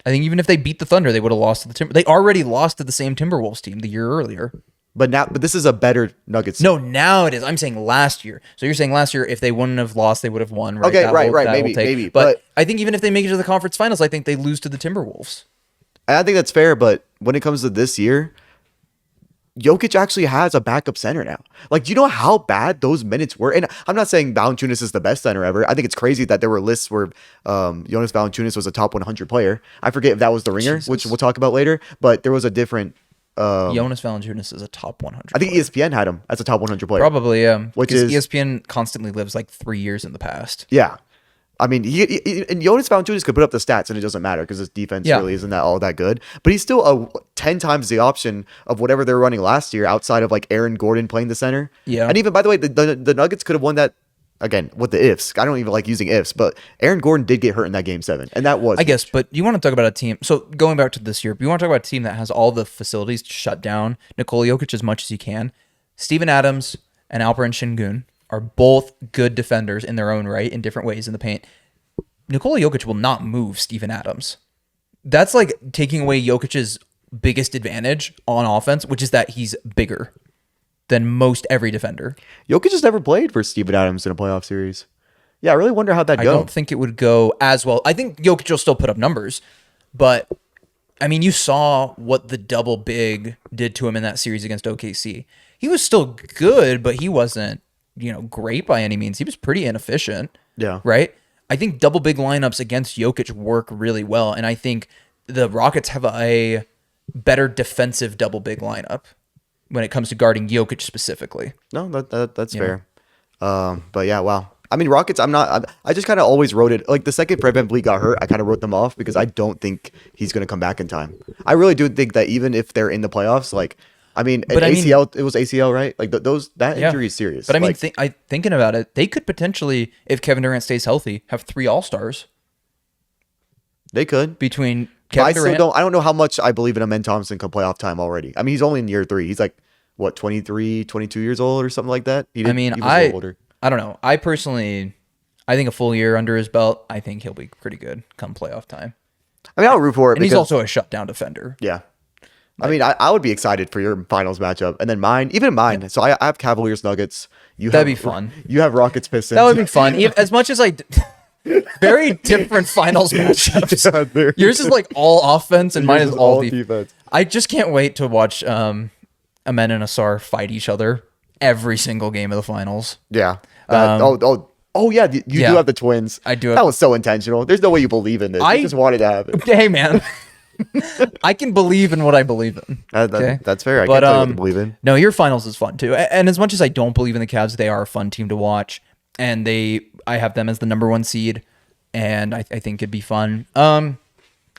I think even if they beat the Thunder, they would have lost to the Timber. They already lost to the same Timberwolves team the year earlier. But this is a better Nuggets. No, now it is. I'm saying last year. So you're saying last year, if they wouldn't have lost, they would have won. Right? Okay, That right. that Maybe. But I think even if they make it to the conference finals, I think they lose to the Timberwolves. And I think that's fair, but when it comes to this year, Jokic actually has a backup center now. Like, do you know how bad those minutes were? And I'm not saying Valanciunas is the best center ever. I think it's crazy that there were lists where Jonas Valanciunas was a top 100 player. I forget if that was the Ringer, which we'll talk about later, but there was a different. Jonas Valanciunas is a top 100. I think ESPN had him as a top 100 player. Probably, yeah. Which Because is- ESPN constantly lives like 3 years in the past. Yeah. I mean, and Jonas Valanciunas could put up the stats, and it doesn't matter because his defense Yeah. really isn't all that good. But he's still 10 times the option of whatever they're running last year, outside of like Aaron Gordon playing the center. Yeah. And even by the way, the Nuggets could have won that again with the ifs. I don't even like using ifs, but Aaron Gordon did get hurt in that game 7, and that was I guess, but you want to talk about a team. So going back to this year, you want to talk about a team that has all the facilities to shut down Nikola Jokic as much as he can. Steven Adams and Alperen Şengün are both good defenders in their own right in different ways in the paint. Nikola Jokic will not move Steven Adams. That's like taking away Jokic's biggest advantage on offense, which is that he's bigger than most every defender. Jokic just never played for Steven Adams in a playoff series. Yeah, I really wonder how that I goes. don't think it would go as well. I think Jokic will still put up numbers, but I mean, you saw what the double big did to him in that series against OKC. He was still good, but he wasn't, great by any means. He was pretty inefficient. Yeah. Right? I think double big lineups against Jokic work really well, and I think the Rockets have a better defensive double big lineup when it comes to guarding Jokic specifically. No, that's fair. But yeah, wow. I mean, Rockets, I just kind of always wrote it, like the second Fred VanVleet got hurt, I kind of wrote them off because I don't think he's going to come back in time. I really do think that even if they're in the playoffs, like, I mean, ACL, it was ACL, right? Like that injury is serious. But I mean, thinking about it, they could potentially, if Kevin Durant stays healthy, have 3 All-Stars. They could. Between Kevin Durant. I don't know how much I believe in Amen Thompson come playoff time already. I mean, he's only in year 3. He's like, what, 23, 22 years old or something like that? He was a little older. I don't know. I think a full year under his belt, I think he'll be pretty good come playoff time. I mean, I'll root for it. And he's also a shutdown defender. Yeah. I mean, I would be excited for your finals matchup. And then mine. Yeah. So I have Cavaliers Nuggets. That'd be fun. You have Rockets Pistons. That would be fun. As much as very different finals matchups. Yeah, yours is like all offense and mine is all defense. I just can't wait to watch Amen and Asar fight each other every single game of the finals. Yeah. Yeah. You do have the twins. I do. That was so intentional. There's no way you believe in this. I just wanted to have it. Hey, man. I can believe in what I believe in. Okay? That's fair. I can't tell you what to believe in. No, your finals is fun too. And as much as I don't believe in the Cavs, they are a fun team to watch. And I have them as the number 1 seed. And I think it'd be fun. I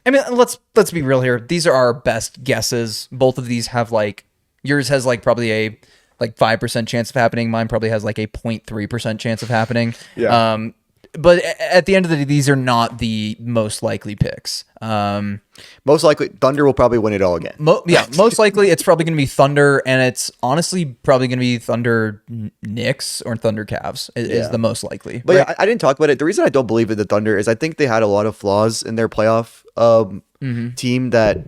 mean, let's be real here. These are our best guesses. Both of these have yours has probably a 5% chance of happening. Mine probably has a 0.3% chance of happening. Yeah. But at the end of the day, these are not the most likely picks. Most likely, Thunder will probably win it all again. Most likely, it's probably going to be Thunder, and it's honestly probably going to be Thunder Knicks or Thunder Cavs is the most likely. But right? I didn't talk about it. The reason I don't believe in the Thunder is I think they had a lot of flaws in their playoff team that...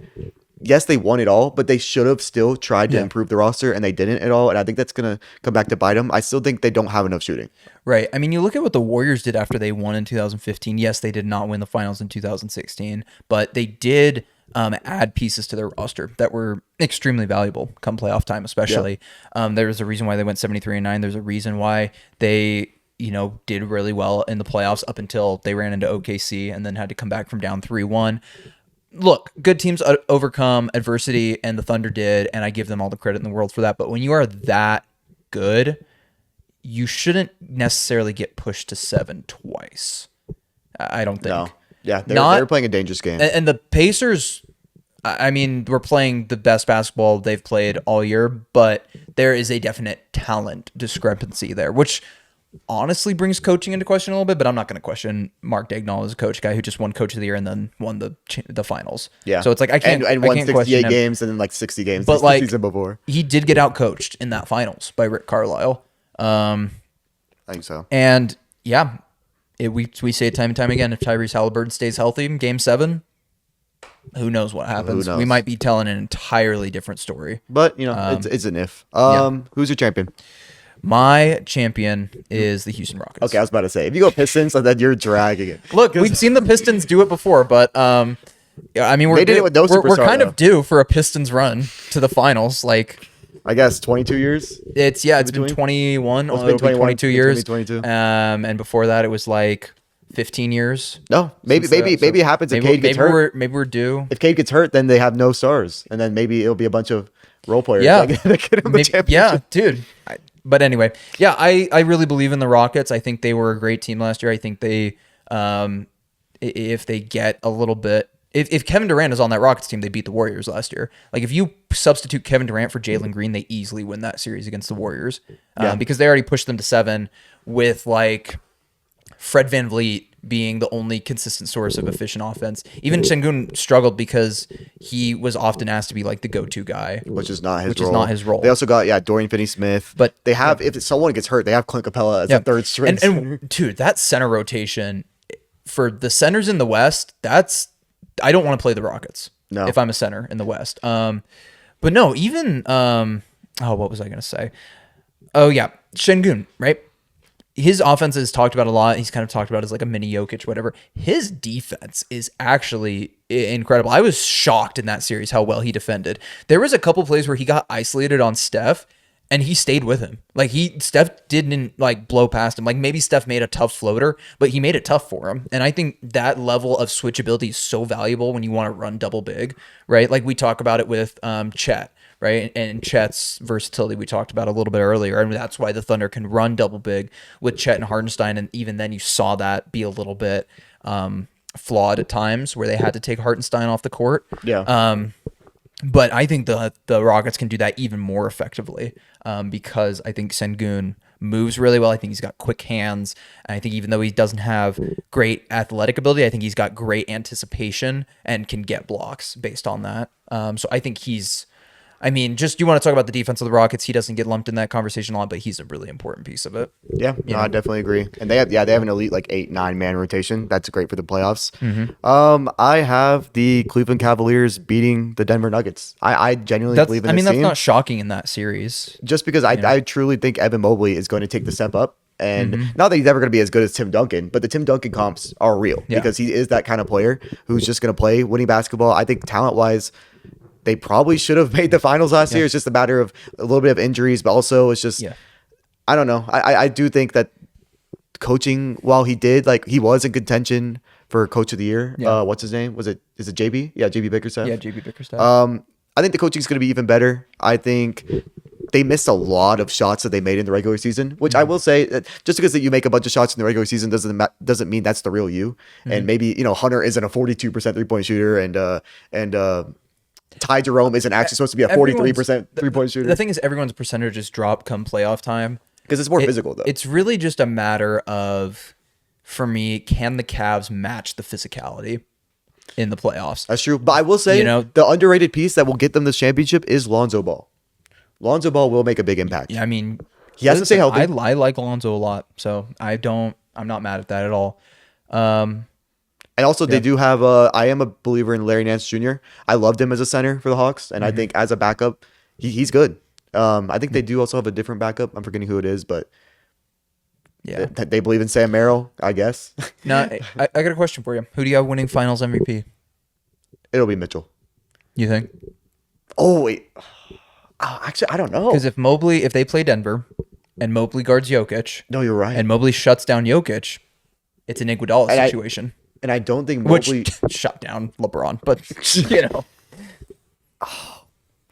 Yes, they won it all, but they should have still tried to improve the roster, and they didn't at all. And I think that's going to come back to bite them. I still think they don't have enough shooting. Right. I mean, you look at what the Warriors did after they won in 2015. Yes, they did not win the finals in 2016, but they did add pieces to their roster that were extremely valuable come playoff time, especially. Yeah. There's a reason why they went 73-9. There's a reason why they did really well in the playoffs up until they ran into OKC and then had to come back from down 3-1. Look, good teams overcome adversity, and the Thunder did, and I give them all the credit in the world for that. But when you are that good, you shouldn't necessarily get pushed to 7 twice. I don't think. No. Yeah, they're playing a dangerous game. And the Pacers, I mean, we're playing the best basketball they've played all year, but there is a definite talent discrepancy there, which honestly brings coaching into question a little bit, but I'm not going to question Mark Daigneault as a coach, guy who just won Coach of the Year and then won the finals. Yeah. So it's I can't and won 68 games and then 60 games but the season before. He did get out coached in that finals by Rick Carlisle. I think so. And yeah, we say it time and time again. If Tyrese Halliburton stays healthy in Game 7, who knows what happens? We might be telling an entirely different story. But it's an if. Who's your champion? My champion is the Houston Rockets. Okay, I was about to say, if you go Pistons, then you're dragging it. Look, we've seen the Pistons do it before, but I mean, they did it with no superstar. We're kind of due for a Pistons run to the finals. I guess 22 years. It's been 21. It'll be 22 years. 22. And before that, it was 15 years. No, maybe it happens if Cade gets hurt. Maybe we're due. If Cade gets hurt, then they have no stars, and then maybe it'll be a bunch of role players. Yeah, that get him the championship. Yeah, dude. But anyway, yeah, I really believe in the Rockets. I think they were a great team last year. I think they, if they get a little bit, if Kevin Durant is on that Rockets team, they beat the Warriors last year. If you substitute Kevin Durant for Jalen Green, they easily win that series against the Warriors because they already pushed them to 7 with Fred VanVleet being the only consistent source of efficient offense. Even Sengun struggled because he was often asked to be the go-to guy, which is not his role. They also got Dorian Finney-Smith, but they have if someone gets hurt, they have Clint Capella as a third string. And dude, that center rotation for the centers in the West, I don't want to play the Rockets. No. If I'm a center in the West. But no, even what was I going to say? Oh yeah, Sengun, right? his offense is talked about a lot. He's kind of talked about as like a mini Jokic, whatever. His defense is actually incredible. I was shocked in that series how well he defended. There was a couple plays where he got isolated on Steph and he stayed with him. Like Steph didn't like blow past him. Like maybe Steph made a tough floater, but he made it tough for him. And I think that level of switchability is so valuable when you want to run double big, right? Like we talk about it with Chet, right? And Chet's versatility we talked about a little bit earlier. And that's why the Thunder can run double big with Chet and Hartenstein. And even then you saw that be a little bit flawed at times where they had to take Hartenstein off the court. Yeah. But I think the Rockets can do that even more effectively because I think Sengun moves really well. I think he's got quick hands. And I think even though he doesn't have great athletic ability, I think he's got great anticipation and can get blocks based on that. So I think just you want to talk about the defense of the Rockets. He doesn't get lumped in that conversation a lot, but he's a really important piece of it. Yeah, no, I definitely agree. And they have an elite like 8-9 man rotation. That's great for the playoffs. I have the Cleveland Cavaliers beating the Denver Nuggets. I genuinely believe in this that's team. not shocking in that series. Just because I truly think Evan Mobley is going to take the step up. And not that he's ever going to be as good as Tim Duncan, but the Tim Duncan comps are real because he is that kind of player who's just going to play winning basketball. I think talent-wise, they probably should have made the finals last year. It's just a matter of a little bit of injuries, but also it's just, I don't know. I do think that coaching, while he did, like he was in contention for coach of the year. What's his name? Is it JB? Yeah, JB Bickerstaff. Yeah, JB Bickerstaff. I think the coaching is going to be even better. I think they missed a lot of shots that they made in the regular season, which I will say that just because that you make a bunch of shots in the regular season doesn't mean that's the real you. And maybe, Hunter isn't a 42% 3-point shooter and Ty Jerome isn't actually supposed to be a 43% 3-point shooter. The thing is, everyone's percentages drop come playoff time. Because it's more physical, though. It's really just a matter of, for me, can the Cavs match the physicality in the playoffs? That's true. But I will say, the underrated piece that will get them this championship is Lonzo Ball. Lonzo Ball will make a big impact. Yeah, I mean, he has to stay healthy. I like Lonzo a lot, so I'm not mad at that at all. And also, they do have I am a believer in Larry Nance Jr. I loved him as a center for the Hawks, and I think as a backup, he's good. I think they do also have a different backup. I'm forgetting who it is, but they believe in Sam Merrill, I guess. No, I got a question for you. Who do you have winning Finals MVP? It'll be Mitchell. You think? Oh wait, actually, I don't know. Because if they play Denver, and Mobley guards Jokic, no, you're right, and Mobley shuts down Jokic, it's an Iguodala situation. And I don't think Mobley shut down LeBron, but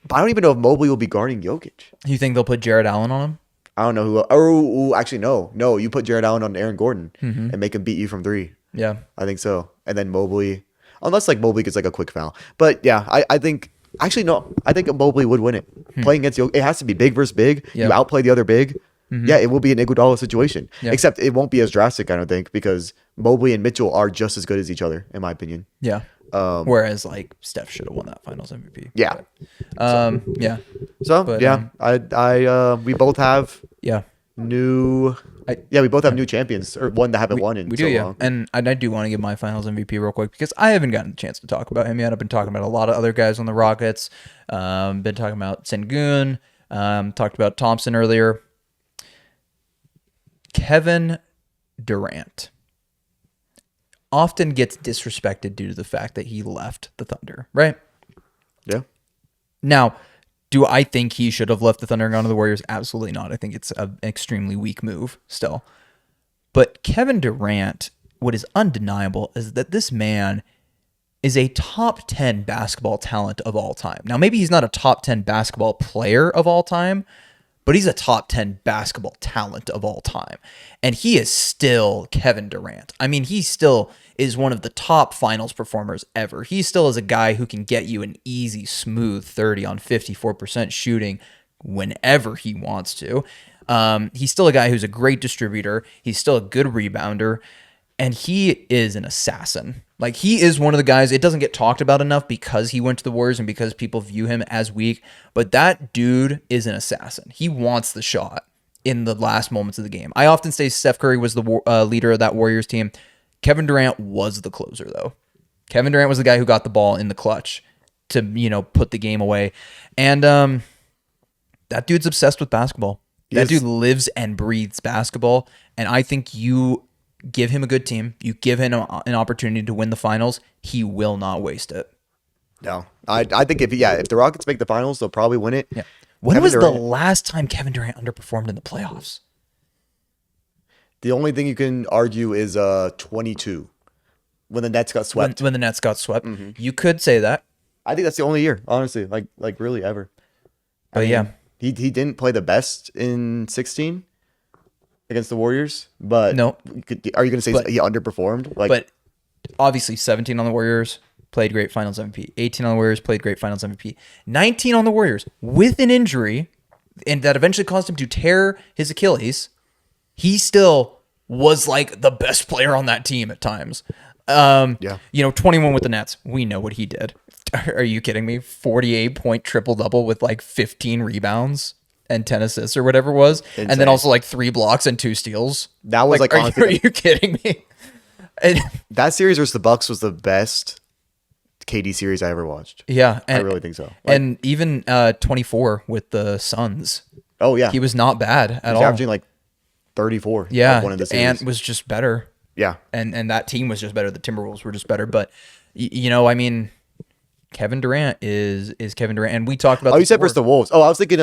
But I don't even know if Mobley will be guarding Jokic. You think they'll put Jared Allen on him? I don't know who. Oh, actually, no. You put Jared Allen on Aaron Gordon and make him beat you from 3. Yeah, I think so. And then Mobley, unless like Mobley gets like a quick foul. But yeah, I think actually no. I think Mobley would win it. Playing against Jokic, it has to be big versus big. You outplay the other big. Yeah, it will be an Iguodala situation. Except it won't be as drastic, I don't think, because Mobley and Mitchell are just as good as each other, in my opinion. Yeah. Whereas like Steph should have won that Finals MVP. Yeah. But, yeah. So we both have new. We both have new champions, or one that haven't won in so long. And I do want to give my Finals MVP real quick because I haven't gotten a chance to talk about him yet. I've been talking about a lot of other guys on the Rockets. Been talking about Sengun. Talked about Thompson earlier. Kevin Durant often gets disrespected due to the fact that he left the Thunder, right? Yeah. Now, do I think he should have left the Thunder and gone to the Warriors? Absolutely not. I think it's an extremely weak move still. But Kevin Durant, what is undeniable is that this man is a top 10 basketball talent of all time. Now, maybe he's not a top 10 basketball player of all time, but he's a top 10 basketball talent of all time. And he is still Kevin Durant. I mean, he still is one of the top finals performers ever. He still is a guy who can get you an easy, smooth 30 on 54% shooting whenever he wants to. He's still a guy who's a great distributor. He's still a good rebounder. And he is an assassin. Like, he is one of the guys, it doesn't get talked about enough because he went to the Warriors and because people view him as weak, but that dude is an assassin. He wants the shot in the last moments of the game. I often say Steph Curry was the leader of that Warriors team. Kevin Durant was the closer, though. Kevin Durant was the guy who got the ball in the clutch to, put the game away. And that dude's obsessed with basketball. That dude lives and breathes basketball, and I think you give him a good team, you give him an opportunity to win the finals, he will not waste it. No, I think if the Rockets make the finals, they'll probably win it. Yeah. When Kevin was the Durant- last time Kevin Durant underperformed in the playoffs? The only thing you can argue is 22 when the Nets got swept. When the Nets got swept. You could say that. I think that's the only year, honestly, like really ever. But yeah. He didn't play the best in 16 against the Warriors, but No. Are you going to say But- he underperformed? Like, But obviously 17 on the Warriors, played great finals MVP. 18 on the Warriors, played great finals MVP. 19 on the Warriors with an injury, and that eventually caused him to tear his Achilles. He still was like the best player on that team at times. Yeah. 21 with the Nets. We know what he did. Are you kidding me? 48-point triple-double with like 15 rebounds and 10 assists or whatever it was. And then Insane. also like 3 blocks and 2 steals. That was, like, are, honestly- are you kidding me? And, that series versus the Bucks was the best KD series I ever watched. yeah. I And, really think so. and even 24 with the Suns. Oh yeah, He was not bad at He's all. averaging like 34. Yeah. like one of the series. Ant was just better. Yeah, And that team was just better. The Timberwolves were just better. But, I mean, Kevin Durant is Kevin Durant. And we talked about Oh, you this said before. versus the Wolves. Oh, I was thinking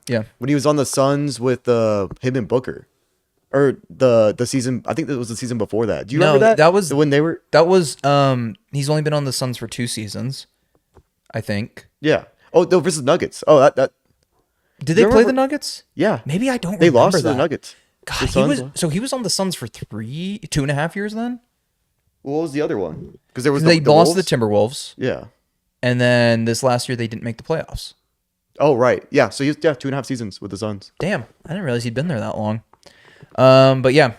Yeah. when he was on the Suns with him and Booker, or the season. I think that was the season before that. Do you No, remember that? that was- when they were. That was he's only been on the Suns for 2 seasons, I think. Yeah. Oh no, versus Nuggets. Oh that Did they you play the remember- Nuggets? yeah. Maybe I don't They remember lost to that. the Nuggets. God, The he Suns was he was on the Suns for 2.5 years then? What was the other one? Because there was They lost to Wolves? the Timberwolves, Yeah. and then this last year they didn't make the playoffs. Oh right. Yeah. So he's 2.5 seasons with the Suns. Damn, I didn't realize he'd been there that long. But yeah,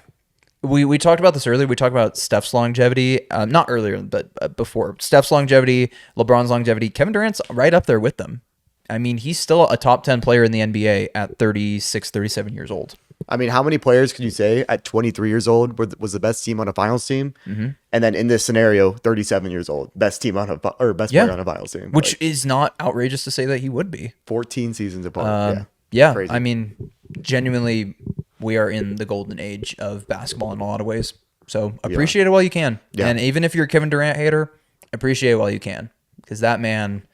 we talked about this earlier. We talked about Steph's longevity, not earlier, but before. Steph's longevity, LeBron's longevity. Kevin Durant's right up there with them. I mean, he's still a top 10 player in the NBA at 36, 37 years old. I mean, how many players can you say at 23 years old was the best team on a finals team, and then in this scenario, 37 years old, best team on best Yeah. player on a finals team, Which like, is not outrageous to say that he would be. 14 seasons apart. Yeah, Crazy. I mean, genuinely, we are in the golden age of basketball in a lot of ways. So appreciate it while you can. Yeah. And even if you're a Kevin Durant hater, appreciate it while you can. Because that man,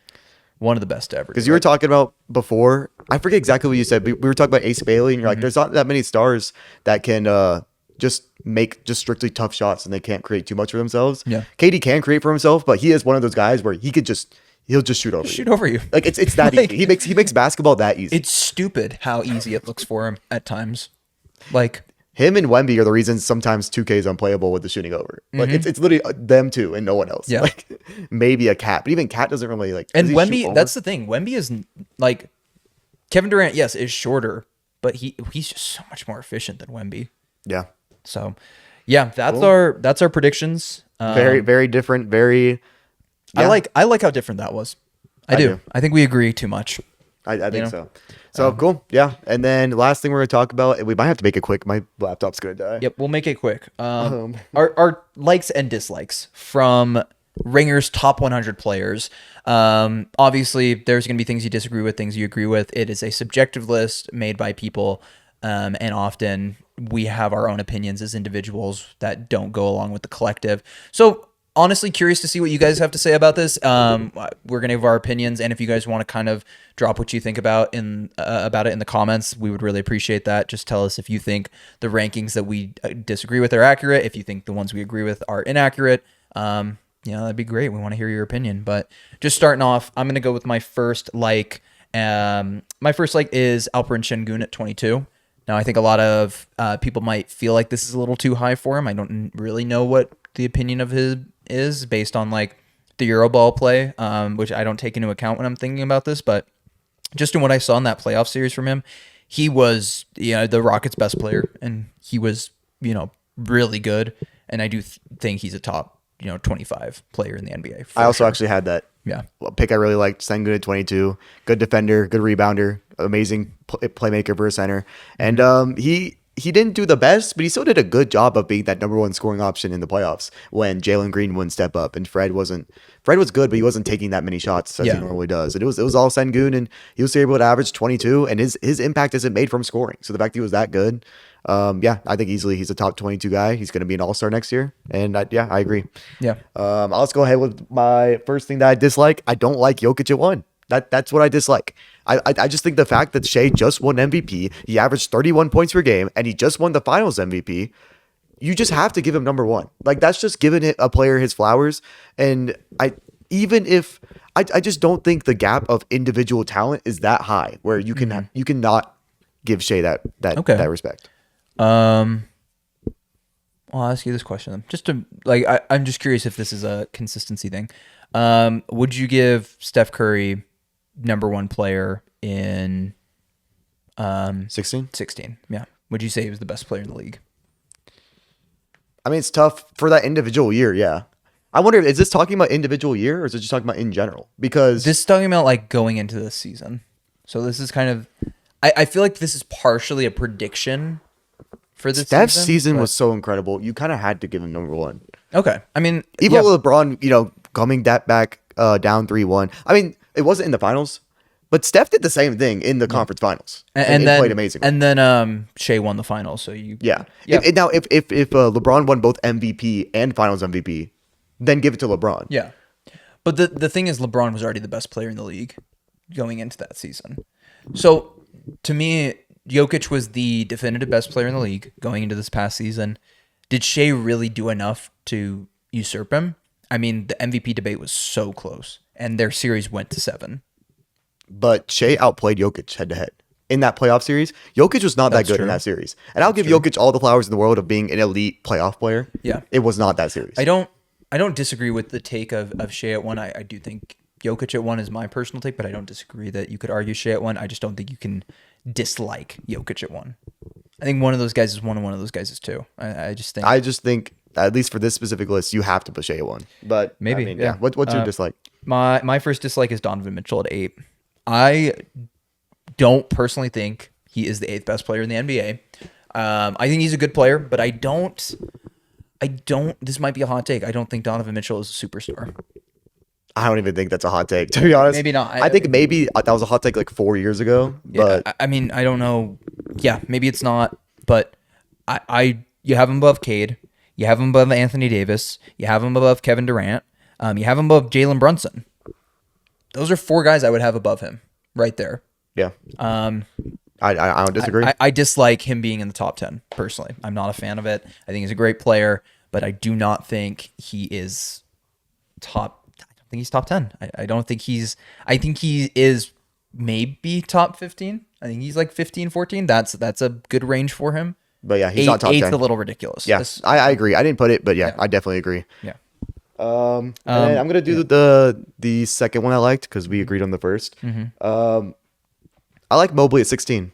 one of the best to ever. Because you were talking about before, I forget exactly what you said. We were talking about Ace Bailey, and you're like, there's not that many stars that can just make just strictly tough shots, and they can't create too much for themselves. Yeah. KD can create for himself, but he is one of those guys where he'll just shoot over shoot you. over you. Like it's that Like- easy. He makes basketball that easy. It's stupid how easy it looks for him at times. Like, Him and Wemby are the reasons sometimes 2K is unplayable with the shooting over. Like it's literally them two and no one else. Yeah. Like maybe a Cat, but even Cat doesn't really like. and does he shoot Wemby, over? that's the thing. Wemby is like, Kevin Durant, yes, is shorter, but he's just so much more efficient than Wemby. yeah, So, yeah, that's our predictions. very very different. Very. I yeah, like how different that was. I do. do. I think we agree too much. I think know? so. So cool. Yeah. And then last thing we're gonna talk about, and we might have to make it quick. My laptop's gonna die. Yep, we'll make it quick. Our likes and dislikes from Ringer's top 100 players. Obviously, there's going to be things you disagree with, things you agree with. It is a subjective list made by people, and often we have our own opinions as individuals that don't go along with the collective. So, honestly, curious to see what you guys have to say about this. We're going to give our opinions, and if you guys want to kind of drop what you think about it in the comments, we would really appreciate that. Just tell us if you think the rankings that we disagree with are accurate, if you think the ones we agree with are inaccurate. That'd be great. We want to hear your opinion. But just starting off, I'm going to go with my first like. My first like is Alperen Şengün at 22. Now, I think a lot of people might feel like this is a little too high for him. I don't really know what the opinion of his is based on like the Euroball play, which I don't take into account when I'm thinking about this. But just in what I saw in that playoff series from him, he was the Rockets' best player, and he was really good. And I do think he's a top 25 player in the NBA. I also actually had that. Yeah. Pick I really liked. Sengun at 22. Good defender, good rebounder, amazing playmaker for a center. And he he didn't do the best, but he still did a good job of being that number one scoring option in the playoffs when Jalen Green wouldn't step up and Fred wasn't. Fred was good, but he wasn't taking that many shots as he normally does. And it was all Sengun, and he was able to average 22, and his impact isn't made from scoring. So the fact that he was that good, I think easily he's a top 22 guy. He's going to be an all-star next year, and I agree. Yeah. Let's go ahead with my first thing that I dislike. I don't like Jokic at 1. That's what I dislike. I just think the fact that Shea just won MVP, he averaged 31 points per game, and he just won the Finals MVP. You just have to give him number 1. Like, that's just giving a player his flowers. And I just don't think the gap of individual talent is that high where you can you cannot give Shea that respect. I'll ask you this question then. Just to I'm just curious if this is a consistency thing. Would you give Steph Curry number 1 player in 16? 16? Yeah. Would you say he was the best player in the league? I mean, it's tough for that individual year. Yeah. I wonder, is this talking about individual year or is it just talking about in general? Because this is talking about like going into this season. So this is kind of, I feel like this is partially a prediction for this Steph's season was so incredible. You kind of had to give him number 1. Okay. I mean, even with LeBron, coming that back down 3-1. I mean, it wasn't in the finals, but Steph did the same thing in the conference finals, and then played amazing. And then Shea won the finals. So yeah. If LeBron won both MVP and Finals MVP, then give it to LeBron. Yeah, but the thing is, LeBron was already the best player in the league going into that season. So to me, Jokic was the definitive best player in the league going into this past season. Did Shea really do enough to usurp him? I mean, the MVP debate was so close, and their series went to 7. But Shea outplayed Jokic head-to-head. In that playoff series, Jokic was not that good in that series. And I'll give Jokic all the flowers in the world of being an elite playoff player. Yeah. It was not that series. I don't disagree with the take of Shea at 1. I do think Jokic at 1 is my personal take, but I don't disagree that you could argue Shea at 1. I just don't think you can dislike Jokic at 1. I think one of those guys is 1 and one of those guys is 2. I just think at least for this specific list, you have to put Shea at 1. But maybe, I mean, yeah. What's your dislike? My first dislike is Donovan Mitchell at 8. I don't personally think he is the 8th best player in the NBA. I think he's a good player, but I don't, this might be a hot take. I don't think Donovan Mitchell is a superstar. I don't even think that's a hot take, to be honest. Maybe not. I think maybe that was a hot take like 4 years ago. But yeah, I mean, I don't know. Yeah, maybe it's not, but you have him above Cade. You have him above Anthony Davis. You have him above Kevin Durant. You have him above Jalen Brunson. Those are 4 guys I would have above him right there. Yeah. I don't disagree. I dislike him being in the top 10 personally. I'm not a fan of it. I think he's a great player, but I do not think he is top. I don't think he's top 10. I don't think I think he is maybe top 15. I think he's like 15, 14. That's a good range for him. But yeah, he's not top 10. 8's a little ridiculous. Yeah, I agree. I didn't put it, but yeah, I definitely agree. Yeah. And then I'm gonna do the second one I liked because we agreed on the first. I like Mobley at 16.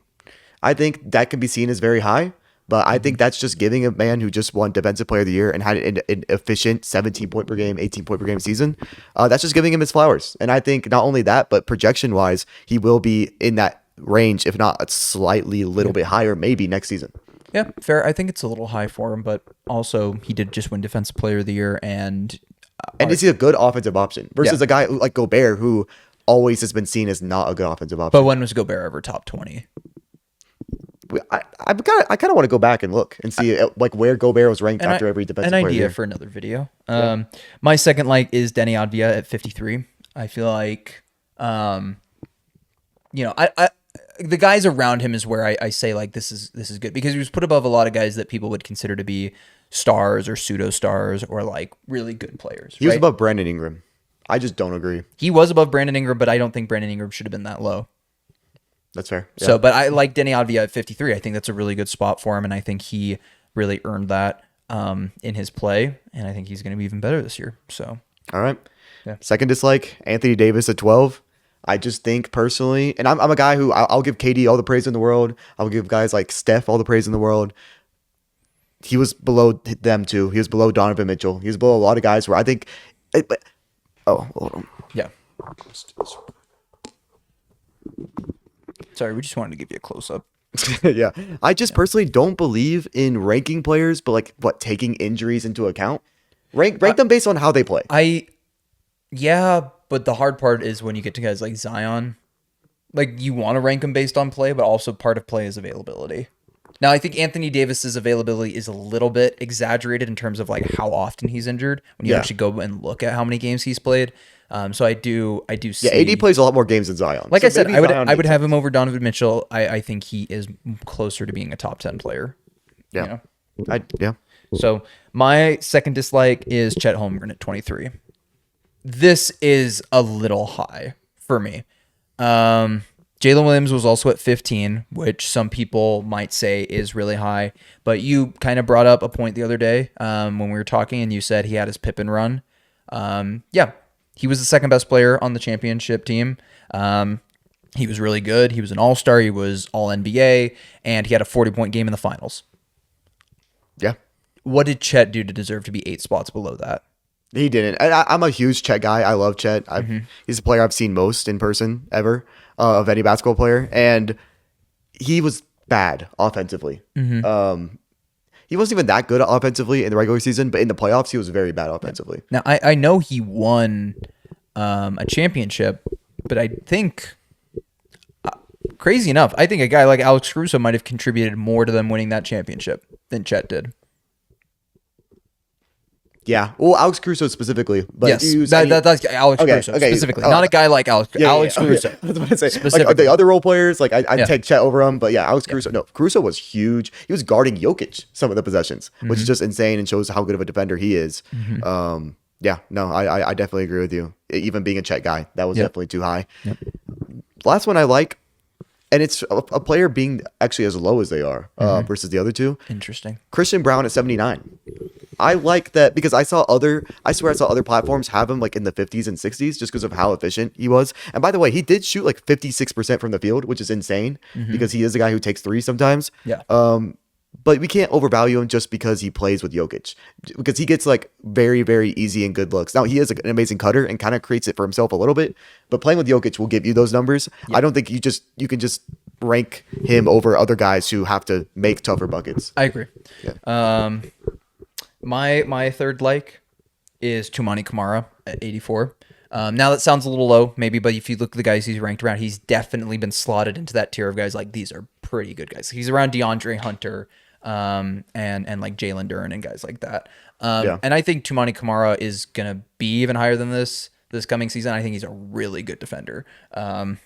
I think that can be seen as very high, but I think that's just giving a man who just won Defensive Player of the Year and had an efficient 17 point per game, 18 point per game season. That's just giving him his flowers. And I think not only that, but projection wise, he will be in that range, if not a slightly little bit higher, maybe next season. Yeah, fair. I think it's a little high for him, but also he did just win Defensive Player of the Year, and is he a good offensive option versus a guy like Gobert who always has been seen as not a good offensive option? But when was Gobert ever top 20? I kind of want to go back and look and see like where Gobert was ranked after every defensive player. An idea for another video. My second like is Denny Advia at 53. I feel like, I the guys around him is where I say like this is good because he was put above a lot of guys that people would consider to be stars or pseudo stars or like really good players. He was above Brandon Ingram. I just don't agree. He was above Brandon Ingram, but I don't think Brandon Ingram should have been that low. That's fair. Yeah. So, but I like Denny Advia at 53. I think that's a really good spot for him, and I think he really earned that in his play, and I think he's going to be even better this year. So, all right. Yeah. Second dislike, Anthony Davis at 12. I just think personally, and I'm a guy who I'll give KD all the praise in the world. I'll give guys like Steph all the praise in the world. He was below them too. He was below Donovan Mitchell. He was below a lot of guys where I think. Hold on. Yeah. Sorry, we just wanted to give you a close up. Yeah. I just personally don't believe in ranking players, but like what, taking injuries into account? Rank them based on how they play. Yeah, but the hard part is when you get to guys like Zion. Like, you want to rank him based on play, but also part of play is availability. Now, I think Anthony Davis's availability is a little bit exaggerated in terms of like how often he's injured when you Yeah. actually go and look at how many games he's played. So I do see. Yeah, AD plays a lot more games than Zion. Like So I said, maybe I would Zion I would makes have sense. him over Donovan Mitchell. I think he is closer to being a top 10 player. Yeah. You know? Yeah. So my second dislike is Chet Holmgren at 23. This is a little high for me. Jalen Williams was also at 15, which some people might say is really high. But you kind of brought up a point the other day when we were talking, and you said he had his Pippen run. Yeah, he was the second best player on the championship team. He was really good. He was an all-star. He was all NBA, and he had a 40-point game in the finals. Yeah. What did Chet do to deserve to be 8 spots below that? He didn't. And I'm a huge Chet guy. I love Chet. He's a player I've seen most in person ever of any basketball player. And he was bad offensively. He wasn't even that good offensively in the regular season, but in the playoffs, he was very bad offensively. Now, I know he won a championship, but I think, crazy enough, I think a guy like Alex Caruso might have contributed more to them winning that championship than Chet did. Yeah. Well, Alex Caruso specifically. But Yes, use that's Alex Okay, Caruso okay. specifically, not a guy like Alex Caruso. Okay. I was about to say, Specifically. like, the other role players, like I'd Yeah. take Chet over him, but yeah, Alex Caruso. No, Caruso was huge. He was guarding Jokic some of the possessions, which is just insane and shows how good of a defender he is. Yeah, no, I definitely agree with you. Even being a Chet guy, that was definitely too high. Last one I like, and it's a player being actually as low as they are versus the other two. Interesting. Christian Brown at 79. I like that because I saw other platforms have him like in the 50s and 60s just because of how efficient he was. And by the way, he did shoot like 56% from the field, which is insane because he is a guy who takes threes sometimes. Yeah. But we can't overvalue him just because he plays with Jokic because he gets like very, very easy and good looks. Now he is an amazing cutter and kind of creates it for himself a little bit, but playing with Jokic will give you those numbers. I don't think you can just rank him over other guys who have to make tougher buckets. I agree. My third like is Tumani Kamara at 84. Now that sounds a little low, maybe, but if you look at the guys he's ranked around, he's definitely been slotted into that tier of guys like these are pretty good guys. He's around DeAndre Hunter, and like Jalen Duren and guys like that. And I think Tumani Kamara is gonna be even higher than this coming season. I think he's a really good defender. The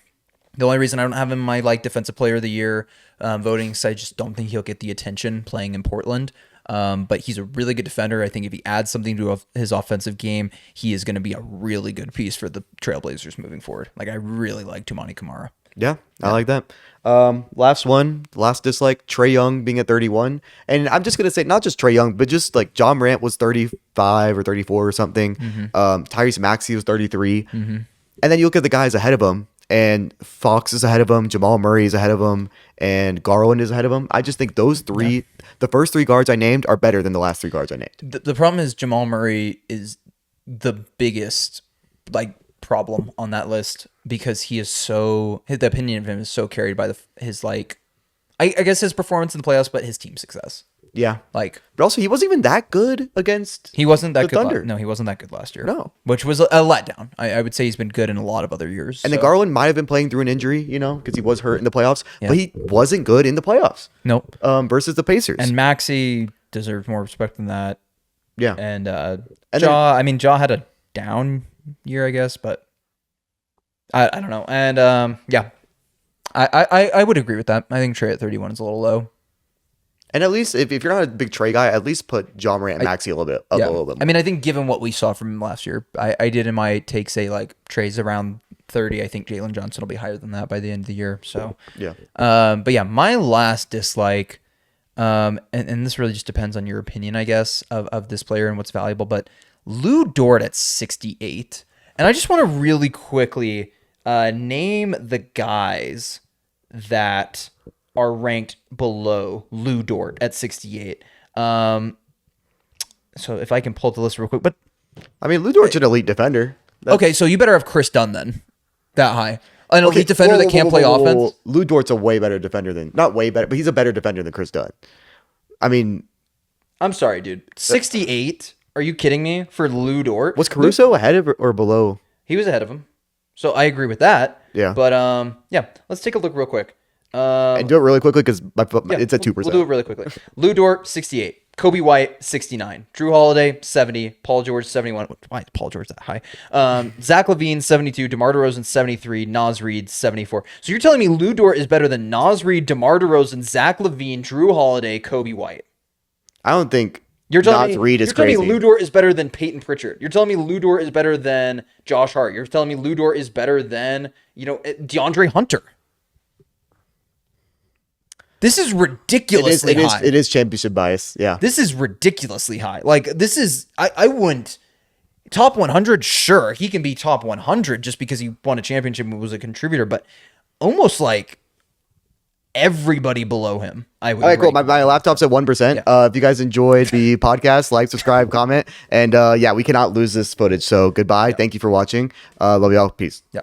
only reason I don't have him in my like defensive player of the year voting is I just don't think he'll get the attention playing in Portland. But he's a really good defender. I think if he adds something to his offensive game, he is going to be a really good piece for the Trailblazers moving forward. Like, I really like Tumani Kamara. Yeah, I like that. Last dislike, Trae Young being at 31. And I'm just going to say, not just Trae Young, but just like John Morant was 35 or 34 or something. Tyrese Maxey was 33. And then you look at the guys ahead of him, and Fox is ahead of him, Jamal Murray is ahead of him, and Garland is ahead of him. I just think those three, the first three guards I named, are better than the last three guards I named. The problem is Jamal Murray is the biggest like problem on that list because he is so, the opinion of him is so carried by his like, I guess his performance in the playoffs, but his team success. Yeah. Like, But also, he wasn't even that good against he wasn't that the good. Thunder. No, he wasn't that good last year. No. Which was a letdown. I would say he's been good in a lot of other years. And then Garland might have been playing through an injury, because he was hurt in the playoffs, Yeah. but he wasn't good in the playoffs. Nope. Versus the Pacers. And Maxey deserves more respect than that. yeah. And And Ja had a down year, I guess, but I don't know. And yeah, I would agree with that. I think Trae at 31 is a little low. And at least if you're not a big Trae guy, at least put John Morant and Maxey a little bit more. I mean, I think given what we saw from him last year, I did in my take say like Trae's around 30. I think Jalen Johnson will be higher than that by the end of the year. So Yeah. But yeah, my last dislike, and this really just depends on your opinion, I guess, of this player and what's valuable. But Lou Dort at 68, and I just want to really quickly name the guys that are ranked below Lou Dort at 68. So if I can pull up the list real quick, but I mean, Lou Dort's an elite defender. okay, so you better have Chris Dunn then, that high. an elite defender that can't play offense. Lou Dort's a way better defender than, not way better, but he's a better defender than Chris Dunn. I mean, I'm sorry, dude. 68? Are you kidding me? For Lou Dort? was Caruso ahead of or below? He was ahead of him. So I agree with that. Yeah. But yeah, let's take a look real quick. And do it really quickly because Yeah, it's at 2%. We'll do it really quickly. Lou Dort, 68. Kobe White, 69. Drew Holiday, 70. Paul George, 71. Why is Paul George that high? Zach LaVine, 72. DeMar DeRozan, 73. Naz Reid, 74. So you're telling me Lou Dort is better than Naz Reid, DeMar DeRozan, Zach LaVine, Drew Holiday, Kobe White? I don't think You're telling Naz me, Reid is you're telling crazy. me Lou Dort is better than Peyton Pritchard. You're telling me Lou Dort is better than Josh Hart. You're telling me Lou Dort is better than, DeAndre Hunter. This is ridiculously high. It is championship bias. Yeah. This is ridiculously high. Like, this is, I wouldn't, top 100, sure, he can be top 100 just because he won a championship and was a contributor, but almost like everybody below him, I would All right, cool. rate. My laptop's at 1%. Yeah. If you guys enjoyed the podcast, like, subscribe, comment. And yeah, we cannot lose this footage. So goodbye. Thank you for watching. Love y'all. Peace. Yeah.